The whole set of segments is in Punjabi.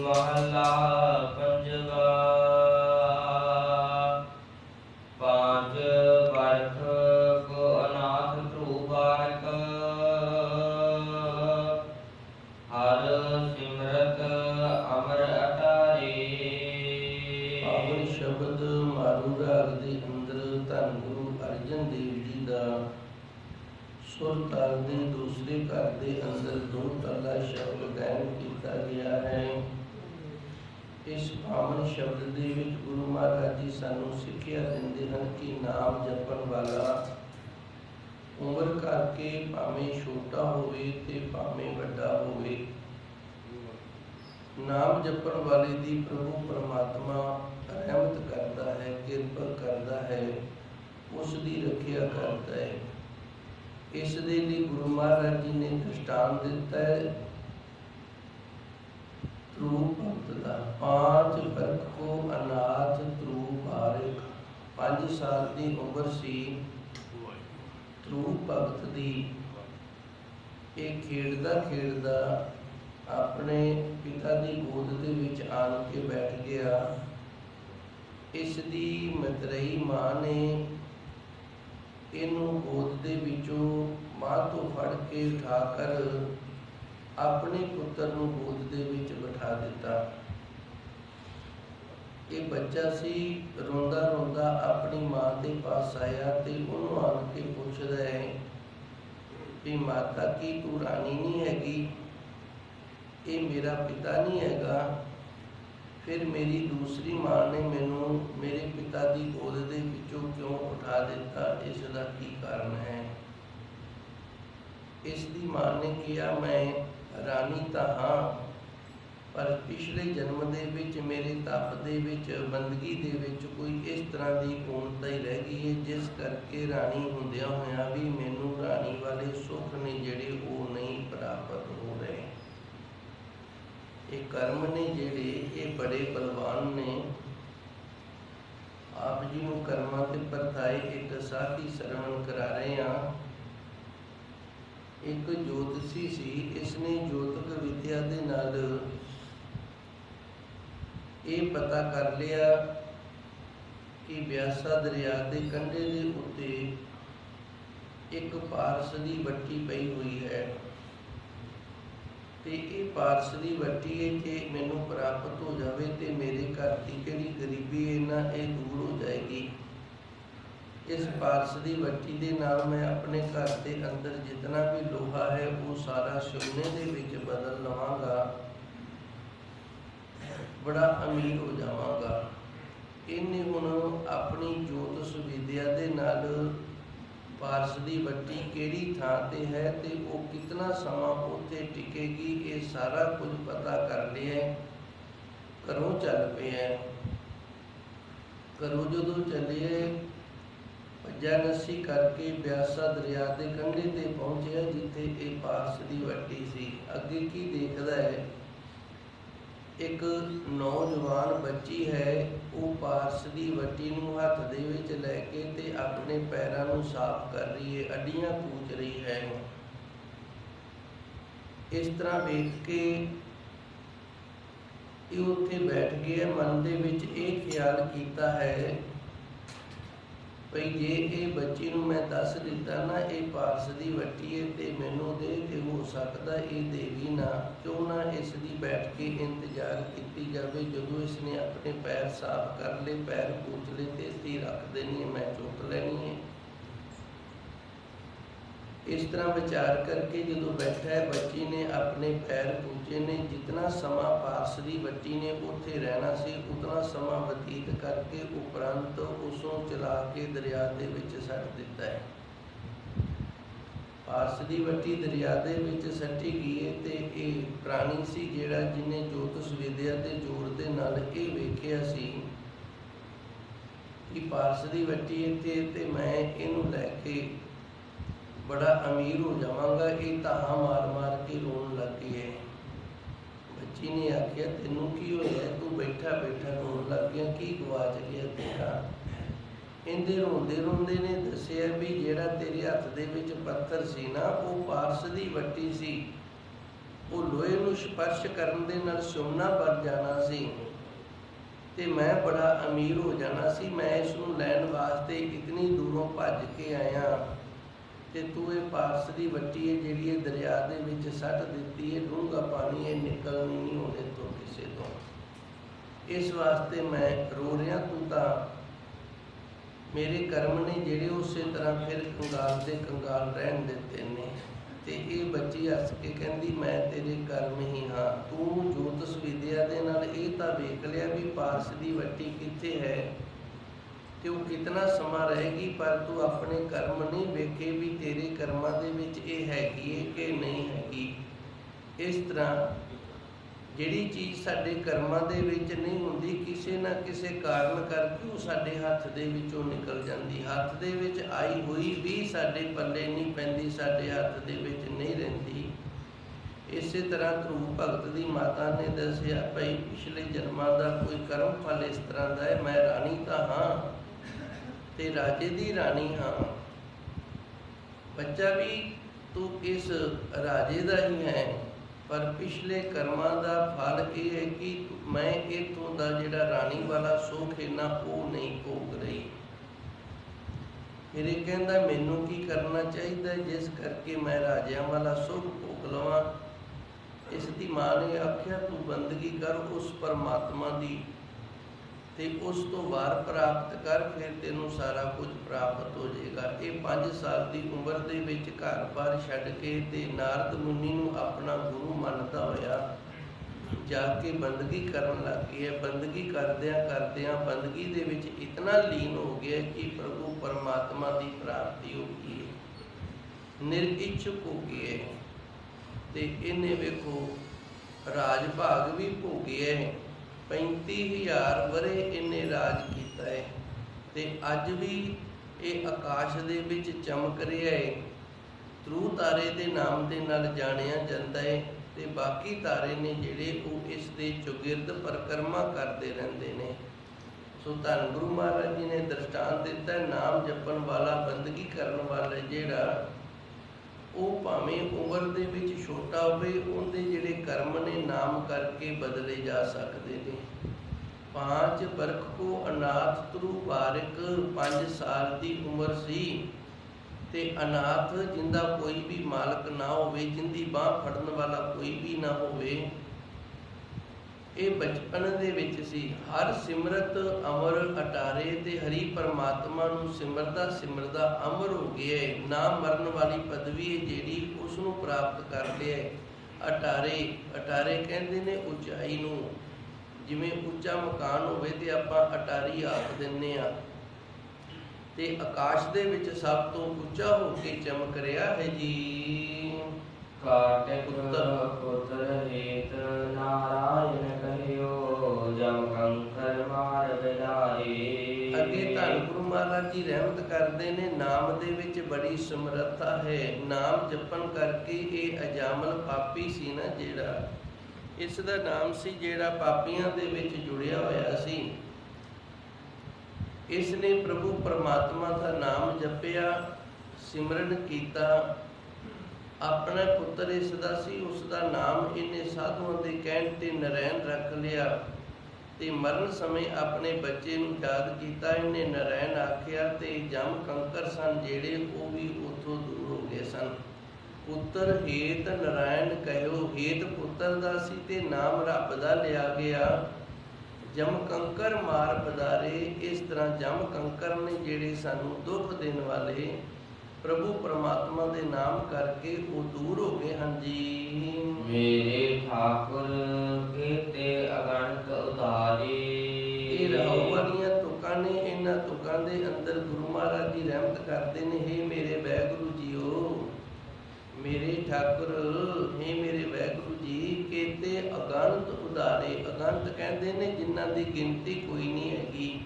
महला पंजवा। पांच बरख को अनाथ ध्रुव बारक। हर सिमरत अमर अटारे। पावन शब्द मारू राग दे अंदर धन गुरु अर्जन देव जी का सुर ताल दे दूसरे घर के अंदर दो ताला शब्द गायन किया गया है। इस पावन शब्द दे विच गुरु महाराज जी सानू सिक्ख्या दिंदे हन कि नाम जपण वाला उम्र करके भावें छोटा होवे ते भावें वड्डा होवे, नाम जपण वाले दी प्रभु परमात्मा रहमत करता है, किरपा करता है, उसकी रखिया करता है। इस दे लई गुरु महाराज जी ने दृष्टांत दिता है ध्रुव भगत का। 5 बरख को अनाथ ध्रुव बारक। 5 साल की उम्र सी ध्रुव भगत दी। एक खेड़दा खेड़दा अपने पिता की गोद दे विच आन के बैठ गया। इसदी मतरेई मां ने इनू गोद दे विचों मां तो फड़ के उठाकर अपने पुत्र नू गोद दे विच बिठा दिता। ये बच्चा सी रोंदा रोंदा अपनी मां के पास आया ते उन्होंने आन के पूछदा है भी माता की तू रानी नहीं हैगी, ये मेरा पिता नहीं हैगा। फिर मेरी दूसरी मां ने मैनू मेरे पिता की गोद दे विचों क्यों उठा दिता, इसका की कारण है। इसकी मां ने कहा मैं रानी तो हाँ, पर पिछले जन्म दे विच मेरे तप दे विच बंदगी दे विच कोई इस तरह की पूर्णता ही रह गई है जिस करके रानी हुंदियां होया भी मैनू रानी वाले सुख ने जिहड़े वो नहीं प्राप्त हो रहे। ये कर्म ने जिहड़े ये बड़े बलवान ने। आप जी नूं कर्मां ते परताए एक साखी सरवण करा रहे हैं। एक ज्योतिषी सी, इसने ज्योतिक विद्या दे नाल ये पता कर लिया कि ब्यासा दरिया के कंढे दे उत्ते एक पारस की वट्टी पई हुई है ते ये पारस की वट्टी है कि मैनू प्राप्त हो जाए तो मेरे घर की जिहड़ी गरीबी है ना ये दूर हो जाएगी। इस पारस की वट्टी के नाल मैं अपने घर के अंदर जितना भी लोहा है वो सारा सोने के विच बदल लवांगा, बड़ा अमीर हो जावांगा। इन्हें हुण अपनी ज्योतिष विद्या के नाल पारस की वट्टी किहड़ी थां ते है ते वो कितना समा उत्थे टिकेगी ये सारा कुछ पता कर लिया। घरों चल पे है। घरों जदों चले भज्जा नस्सी करके ब्यासा दरिया के कंढे ते पहुंचे जिथे ये पारस की वट्टी सी। अगे की देखदा है एक नौजवान बच्ची है, वो पारस की वट्टी नूं हथ दे विच लैके ते अपने पैरां नूं साफ कर रही है, अड्डियां कूच रही है। इस तरह वेख के ये उत्थे बैठ गया। मन दे विच ये ख्याल कीता है भई जे ये बच्ची नूं मैं दस दिता ना ये पारस की वट्टी है तो मैनू दे ते हो सकता ये देवी ना, क्यों ना इसकी बैठ के इंतजार की जाए। जदों इसने अपने पैर साफ कर ले, पैर पूछ ले तो इसकी रख देनी है, मैं चुक लैनी है। इस तरह विचार करके जदों बैठा है बच्ची ने अपने पैर पूछे ने। जितना समा पारस की वट्टी ने उत्थे रहना सी उतना समा बतीत करके उपरंत उसों चला के दरिया दे विच सट दिता है। पारस की वट्टी दरिया दे विच सट्टी गई है ते ये प्राणी सी जिहड़ा जिन्हें ज्योतिष विद्या के जोर दे नाल ये वेखिया सी कि पारस की वट्टी इत्थे ते मैं इनू लैके बड़ा अमीर हो जावांगा। ये ताहा मार मार के रोन लग गई है। बच्ची ने आख्या तेनू की होया, तू बैठा बैठा रोन लग गया, की गवाच गया तेरा। इंदे रोंदे रोंदे ने दसिया भी जिहड़ा तेरे हथ दे विच पत्थर सी ना वो पारस की वट्टी सी ਉਹ ਲੋਹੇ ਨੂੰ ਸਪਰਸ਼ ਕਰਨ ਦੇ ਨਾਲ ਸੁਮਨਾ ਬਣ ਜਾਣਾ ਸੀ ਤੇ ਮੈਂ ਬੜਾ ਅਮੀਰ ਹੋ ਜਾਣਾ ਸੀ। ਮੈਂ ਇਸ ਨੂੰ ਲੈਣ ਵਾਸਤੇ ਇਤਨੀ ਦੂਰੋਂ ਭੱਜ ਕੇ ਆਇਆ ਤੇ ਤੂੰ ਇਹ ਪਾਰਸ ਦੀ ਵੱਟੀ ਹੈ ਜਿਹੜੀ ਇਹ ਦਰਿਆ ਦੇ ਵਿੱਚ ਸੱਟ ਦਿੱਤੀ ਹੈ, ਡੂੰਘਾ ਪਾਣੀ ਇਹ ਨਿਕਲਣੀ ਨਹੀਂ ਉਹਦੇ ਤੋਂ ਕਿਸੇ ਤੋਂ। ਇਸ ਵਾਸਤੇ ਮੈਂ ਰੋ ਰਿਹਾ। ਤੂੰ ਤਾਂ ਮੇਰੇ ਕਰਮ ਨੇ ਜਿਹੜੇ ਉਸੇ ਤਰ੍ਹਾਂ ਫਿਰ ਕੰਗਾਲ ਦੇ ਕੰਗਾਲ ਰਹਿਣ ਦਿੱਤੇ ਨੇ। ਤੇ ਇਹ ਬੱਚੀ ਹੱਸ ਕੇ ਕਹਿੰਦੀ ਮੈਂ ਤੇਰੇ ਕਰਮ ਹੀ ਹਾਂ। ਤੂੰ ਜੋਤਿਸ਼ ਵਿਦਿਆ ਦੇ ਨਾਲ ਇਹ ਤਾਂ ਵੇਖ ਲਿਆ ਵੀ ਪਾਰਸ ਦੀ ਵੱਟੀ ਕਿੱਥੇ ਹੈ ਤੇ ਉਹ ਕਿਤਨਾ ਸਮਾਂ ਰਹੇਗੀ, ਪਰ ਤੂੰ ਆਪਣੇ ਕਰਮ ਨਹੀਂ ਵੇਖੇ ਵੀ ਤੇਰੇ ਕਰਮਾਂ ਦੇ ਵਿੱਚ ਇਹ ਹੈਗੀ ਹੈ ਕਿ ਨਹੀਂ ਹੈਗੀ। ਇਸ ਤਰ੍ਹਾਂ ਜਿਹੜੀ ਚੀਜ਼ ਸਾਡੇ ਕਰਮਾਂ ਦੇ ਵਿੱਚ ਨਹੀਂ ਹੁੰਦੀ, ਕਿਸੇ ਨਾ ਕਿਸੇ ਕਾਰਨ ਕਰਕੇ ਉਹ ਸਾਡੇ ਹੱਥ ਦੇ ਵਿੱਚੋਂ ਨਿਕਲ ਜਾਂਦੀ। ਹੱਥ ਦੇ ਵਿੱਚ ਆਈ ਹੋਈ ਵੀ ਸਾਡੇ ਪੱਲੇ ਨਹੀਂ ਪੈਂਦੀ, ਸਾਡੇ ਹੱਥ ਦੇ ਵਿੱਚ ਨਹੀਂ ਰਹਿੰਦੀ। ਇਸੇ ਤਰ੍ਹਾਂ ਧਰੂਪ ਭਗਤ ਦੀ ਮਾਤਾ ਨੇ ਦੱਸਿਆ ਭਾਈ ਪਿਛਲੇ ਜਨਮਾਂ ਦਾ ਕੋਈ ਕਰਮ ਫਲ ਇਸ ਤਰ੍ਹਾਂ ਦਾ ਹੈ। ਮੈਂ ਰਾਣੀ ਤਾਂ ਹਾਂ ਤੇ ਰਾਜੇ ਦੀ ਰਾਣੀ ਹਾਂ। ਬੱਚਾ ਵੀ ਤੂੰ ਇਸ ਰਾਜੇ ਦਾ ਹੀ ਹੈ, ਪਰ ਪਿਛਲੇ ਕਰਮਾਂ ਦਾ ਫਲ ਇਹ ਹੈ ਕਿ ਮੈਂ ਇੱਥੋਂ ਦਾ ਜਿਹੜਾ ਰਾਣੀ ਵਾਲਾ ਸੁੱਖ ਹੈ ਨਾ ਉਹ ਨਹੀਂ ਭੋਗ ਰਹੀ। ਫਿਰ ਇਹ ਕਹਿੰਦਾ ਮੈਨੂੰ ਕੀ ਕਰਨਾ ਚਾਹੀਦਾ ਜਿਸ ਕਰਕੇ ਮੈਂ ਰਾਜਿਆਂ ਵਾਲਾ ਸੁੱਖ ਭੋਗ ਲਵਾਂ। ਇਸ ਦੀ ਮਾਂ ਨੇ ਆਖਿਆ ਤੂੰ ਬੰਦਗੀ ਕਰ ਉਸ ਪਰਮਾਤਮਾ ਦੀ ਤੇ ਉਸ ਤੋਂ ਵਾਰ ਪ੍ਰਾਪਤ ਕਰ, ਫਿਰ ਤੈਨੂੰ ਸਾਰਾ ਕੁਝ ਪ੍ਰਾਪਤ ਹੋ ਜਾਏਗਾ। ਇਹ 5 ਸਾਲ ਦੀ ਉਮਰ ਦੇ ਵਿੱਚ ਘਰ-ਬਾਰ ਛੱਡ ਕੇ ਤੇ ਨਾਰਦ ਮੁਨੀ ਨੂੰ ਆਪਣਾ ਗੁਰੂ ਮੰਨਦਾ ਹੋਇਆ ਜਾ ਕੇ ਬੰਦਗੀ ਕਰਨ ਲੱਗ ਗਿਆ। ਬੰਦਗੀ ਕਰਦਿਆਂ ਕਰਦਿਆਂ ਬੰਦਗੀ ਦੇ ਵਿੱਚ ਇਤਨਾ ਲੀਨ ਹੋ ਗਿਆ ਕਿ ਪ੍ਰਭੂ ਪਰਮਾਤਮਾ ਦੀ ਪ੍ਰਾਪਤੀ ਹੋ ਗਈ, ਨਿਰਇਛੁਕ ਹੋ ਗਏ। ਤੇ ਇਹਨੇ ਵੇਖੋ ਰਾਜ ਭਾਗ ਵੀ ਭੋਗਿਆ। 35,000 ਵਰੇ ਇਹਨੇ ਰਾਜ ਕੀਤਾ ਹੈ ਤੇ ਅੱਜ ਵੀ ਇਹ ਆਕਾਸ਼ ਦੇ ਵਿੱਚ ਚਮਕ ਰਿਹਾ ਹੈ। ਧਰੂ ਤਾਰੇ ਦੇ ਨਾਮ ਦੇ ਨਾਲ ਜਾਣਿਆ ਜਾਂਦਾ ਹੈ ਤੇ ਬਾਕੀ ਤਾਰੇ ਨੇ ਜਿਹੜੇ ਉਹ ਇਸ ਦੇ ਚੁਗਿਰਦ ਪਰਿਕਰਮਾ ਕਰਦੇ ਰਹਿੰਦੇ ਨੇ। ਸੋ ਧੰਨ ਗੁਰੂ ਮਹਾਰਾਜ ਜੀ ਨੇ ਦ੍ਰਿਸ਼ਟਾਂਤ ਦਿੱਤਾ, ਨਾਮ ਜਪਣ ਵਾਲਾ ਬੰਦਗੀ ਕਰਨ ਵਾਲਾ ਜਿਹੜਾ ਉਹ ਭਾਵੇਂ ਉਮਰ ਦੇ ਵਿੱਚ ਛੋਟਾ ਹੋਵੇ, ਉਹਦੇ ਜਿਹੜੇ ਕਰਮ ਨੇ ਨਾਮ ਕਰਕੇ ਬਦਲੇ ਜਾ ਸਕਦੇ ਨੇ। 5 ਬਰਖ ਕੋ ਅਨਾਥ ਧਰੂ ਬਾਰਿਕ, 5 ਸਾਲ ਦੀ ਉਮਰ ਸੀ ਤੇ ਅਨਾਥ ਜਿੰਦਾ ਕੋਈ ਵੀ ਮਾਲਕ ਨਾ ਹੋਵੇ, ਜਿੰਦੀ ਬਾਹ ਫੜਨ ਵਾਲਾ ਕੋਈ ਵੀ ਨਾ ਹੋਵੇ, ਇਹ ਬਚਪਨ ਦੇ ਵਿੱਚ ਸੀ। ਹਰ ਸਿਮਰਤ ਅਮਰ ਅਟਾਰੇ ਤੇ ਹਰੀ ਪਰਮਾਤਮਾ ਨੂੰ ਸਿਮਰਦਾ ਸਿਮਰਦਾ ਅਮਰ ਹੋ ਗਿਆ। ਨਾ ਮਰਨ ਵਾਲੀ ਪਦਵੀ ਹੈ ਜਿਹੜੀ ਉਸ ਨੂੰ ਪ੍ਰਾਪਤ ਕਰ ਲਿਆ। ਅਟਾਰੇ, ਅਟਾਰੇ ਕਹਿੰਦੇ ਨੇ ਉਚਾਈ ਨੂੰ। ਜਿਵੇਂ ਉੱਚਾ ਮਕਾਨ ਹੋਵੇ ਤੇ ਆਪਾਂ ਅਟਾਰੀ ਆਖ ਦਿੰਦੇ ਆ। ਤੇ ਆਕਾਸ਼ ਦੇ ਵਿੱਚ ਸਭ ਤੋਂ ਉੱਚਾ ਹੋ ਕੇ ਚਮਕ ਰਿਹਾ ਹੈ ਜੀ ਕਾਟਿਕ ਪੁੱਤਰ ਹੇਤ ਨਾਰਾਇਣ ਕਹਿਓ, ਜਮ ਕੰਕਰ ਮਾਰ ਬਿਲਾਏ। ਅੱਗੇ ਧੰਨ ਗੁਰੂ ਮਹਾਰਾਜ ਜੀ ਰਹਿਮਤ ਕਰਦੇ ਨੇ, ਨਾਮ ਦੇ ਵਿੱਚ ਬੜੀ ਸਮਰੱਥਾ ਹੈ। ਨਾਮ ਜਪਣ ਕਰਕੇ ਇਹ ਅਜਾਮਲ ਪਾਪੀ ਸੀ ਨਾ ਜਿਹੜਾ, ਇਸ ਦਾ ਨਾਮ ਸੀ ਜਿਹੜਾ ਪਾਪੀਆਂ ਦੇ ਵਿੱਚ ਜੁੜਿਆ ਹੋਇਆ ਸੀ। ਇਸ ਨੇ ਪ੍ਰਭੂ ਪਰਮਾਤਮਾ ਦਾ ਨਾਮ ਜਪਿਆ, ਸਿਮਰਨ ਕੀਤਾ। ਆਪਣਾ ਪੁੱਤਰ ਇਸ ਦਾ ਸੀ, ਉਸ ਦਾ ਨਾਮ ਇਹਨੇ ਸਾਧੂਆਂ ਦੇ ਕਹਿਣ ਤੇ ਨਰੈਣ ਰੱਖ ਲਿਆ ਤੇ ਮਰਨ ਸਮੇਂ ਆਪਣੇ ਬੱਚੇ ਨੂੰ ਯਾਦ ਕੀਤਾ, ਇਹਨੇ ਨਰੈਣ ਆਖਿਆ ਤੇ ਜਮ ਕੰਕਰ ਸਨ ਜਿਹੜੇ ਉਹ ਵੀ ਉੱਥੋਂ ਦੂਰ ਹੋ ਗਏ ਸਨ। ਪੁੱਤਰ ਹੇਤ ਨਰਾਇਣ ਕਹਿਓ, ਹੇਤ ਪੁੱਤਰ ਦਾ ਸੀ ਤੇ ਨਾਮ ਰੱਬ ਦਾ ਲਿਆ ਗਿਆ। ਜਮ ਕੰਕਰ ਮਾਰ ਪਦਾਰੇ, ਇਸ ਤਰ੍ਹਾਂ ਜਮ ਕੰਕਰ ਨੇ ਜਿਹੜੇ ਸਾਨੂੰ ਦੁੱਖ ਦੇਣ ਵਾਲੇ ਪ੍ਰਭੂ ਪਰਮਾਤਮਾ ਦੇ ਨਾਮ ਕਰਕੇ ਉਹ ਦੂਰ ਹੋ ਗਏ ਹਨ ਜੀ। ਮੇਰੇ ਠਾਕੁਰ ਕੀਤੇ ਅਗਣਤ ਉਦਾਰੇ। ਇਹ ਰਹੋ ਵਾਲੀਆਂ ਤੁਕਾਂ ਨੇ, ਇਹਨਾਂ ਤੁਕਾਂ ਦੇ ਅੰਦਰ ਗੁਰੂ ਮਹਾਰਾਜ ਜੀ ਰਹਿਮਤ ਕਰਦੇ ਨੇ। ਹੇ ਮੇਰੇ ਵਾਹਿਗੁਰੂ ਜੀਓ, ਮੇਰੇ ਠਾਕੁਰ, ਹੇ ਮੇਰੇ ਵਾਹਿਗੁਰੂ ਜੀ, ਕੀਤੇ ਅਗਣਤ ਉਦਾਰੇ। ਅਗਣਤ ਕਹਿੰਦੇ ਨੇ ਜਿਨ੍ਹਾਂ ਦੀ ਗਿਣਤੀ ਕੋਈ ਨਹੀਂ ਹੈਗੀ।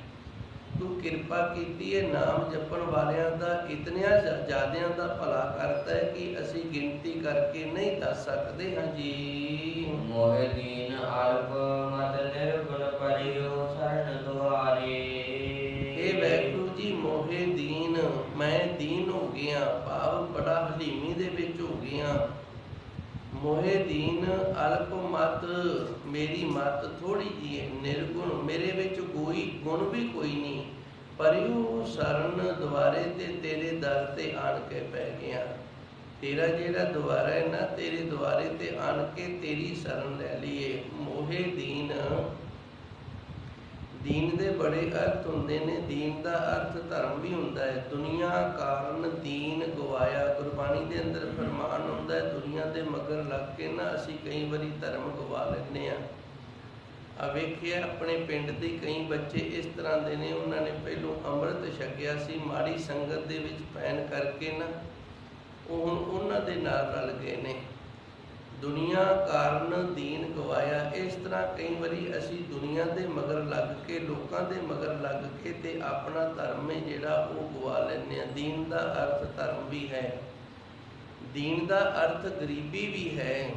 ਤੂੰ ਕਿਰਪਾ ਕੀਤੀ ਹੈ ਨਾਮ ਜਪਣ ਵਾਲਿਆਂ ਦਾ, ਇਤਨਿਆਂ ਜ਼ਿਆਦਿਆਂ ਦਾ ਭਲਾ ਕਰਤਾ ਹੈ ਕਿ ਅਸੀਂ ਗਿਣਤੀ ਕਰਕੇ ਨਹੀਂ ਦੱਸ ਸਕਦੇ ਹਾਂ ਜੀ। ਮੋਹਿ ਦੀਨ ਅਲਪ ਮਤ ਨਿਰਗੁਣ ਪਰਿਓ ਸਰਨ ਦੁਆਰੇ। ਇਹ ਵਾਹਿਗੁਰੂ ਜੀ ਮੋਹਿ ਦੀਨ, ਮੈਂ ਦੀਨ ਹੋ ਗਿਆ, ਭਾਵ ਬੜਾ ਹਲੀਮੀ ਦੇ ਵਿੱਚ ਹੋ ਗਿਆ। ਮੋਹਿ ਮੋਹੇ ਦੀਨ ਅਲਪ ਮਤ, ਮੇਰੀ ਮਤ ਥੋੜੀ ਜੀ ਹੈ। ਨਿਰਗੁਣ, ਮੇਰੇ ਵਿੱਚ ਕੋਈ ਗੁਣ ਵੀ ਕੋਈ ਨਹੀਂ। ਪਰਿਉ ਸਰਨ ਦੁਆਰੇ ਤੇ ਤੇਰੇ ਦਰ ਤੇ ਆਣ ਕੇ ਪੈ ਗਿਆ। ਤੇਰਾ ਜਿਹੜਾ ਦੁਆਰਾ ਹੈ ਨਾ, ਤੇਰੇ ਦੁਆਰੇ ਤੇ ਆਣ ਕੇ ਤੇਰੀ ਸ਼ਰਨ ਲੈ ਲਈਏ। ਮੋਹੇ ਦੀਨ, ਦੀਨ ਦੇ ਬੜੇ ਅਰਥ ਹੁੰਦੇ ਨੇ। ਦੀਨ ਦਾ ਅਰਥ ਧਰਮ ਵੀ ਹੁੰਦਾ ਹੈ। ਦੁਨੀਆ ਕਾਰਨ ਦੀਨ ਗਵਾਇਆ, ਗੁਰਬਾਣੀ ਦੇ ਅੰਦਰ ਫਰਮਾਨ ਹੁੰਦਾ ਹੈ, ਦੁਨੀਆ ਦੇ ਮਗਰ ਲੱਗ ਕੇ ਨਾ ਅਸੀਂ ਕਈ ਵਾਰੀ ਧਰਮ ਗਵਾ ਲੈਂਦੇ ਹਾਂ। ਆ ਵੇਖਿਆ ਆਪਣੇ ਪਿੰਡ ਦੇ ਕਈ ਬੱਚੇ ਇਸ ਤਰ੍ਹਾਂ ਦੇ ਨੇ, ਉਹਨਾਂ ਨੇ ਪਹਿਲੋਂ ਅੰਮ੍ਰਿਤ ਛਕਿਆ ਸੀ, ਮਾੜੀ ਸੰਗਤ ਦੇ ਵਿੱਚ ਪੈਣ ਕਰਕੇ ਨਾ ਉਹ ਹੁਣ ਉਹਨਾਂ ਦੇ ਨਾਲ ਰਲ ਗਏ ਨੇ। ਦੁਨੀਆ ਕਾਰਨ ਦੀਨ ਗਵਾਇਆ। ਇਸ ਤਰ੍ਹਾਂ ਕਈ ਵਾਰੀ ਅਸੀਂ ਦੁਨੀਆ ਦੇ ਮਗਰ ਲੱਗ ਕੇ, ਲੋਕਾਂ ਦੇ ਮਗਰ ਲੱਗ ਕੇ ਤੇ ਆਪਣਾ ਧਰਮ ਹੈ ਜਿਹੜਾ ਉਹ ਗਵਾ ਲੈਂਦੇ ਹਾਂ। ਦੀਨ ਦਾ ਅਰਥ ਧਰਮ ਵੀ ਹੈ, ਦੀਨ ਦਾ ਅਰਥ ਗਰੀਬੀ ਵੀ ਹੈ।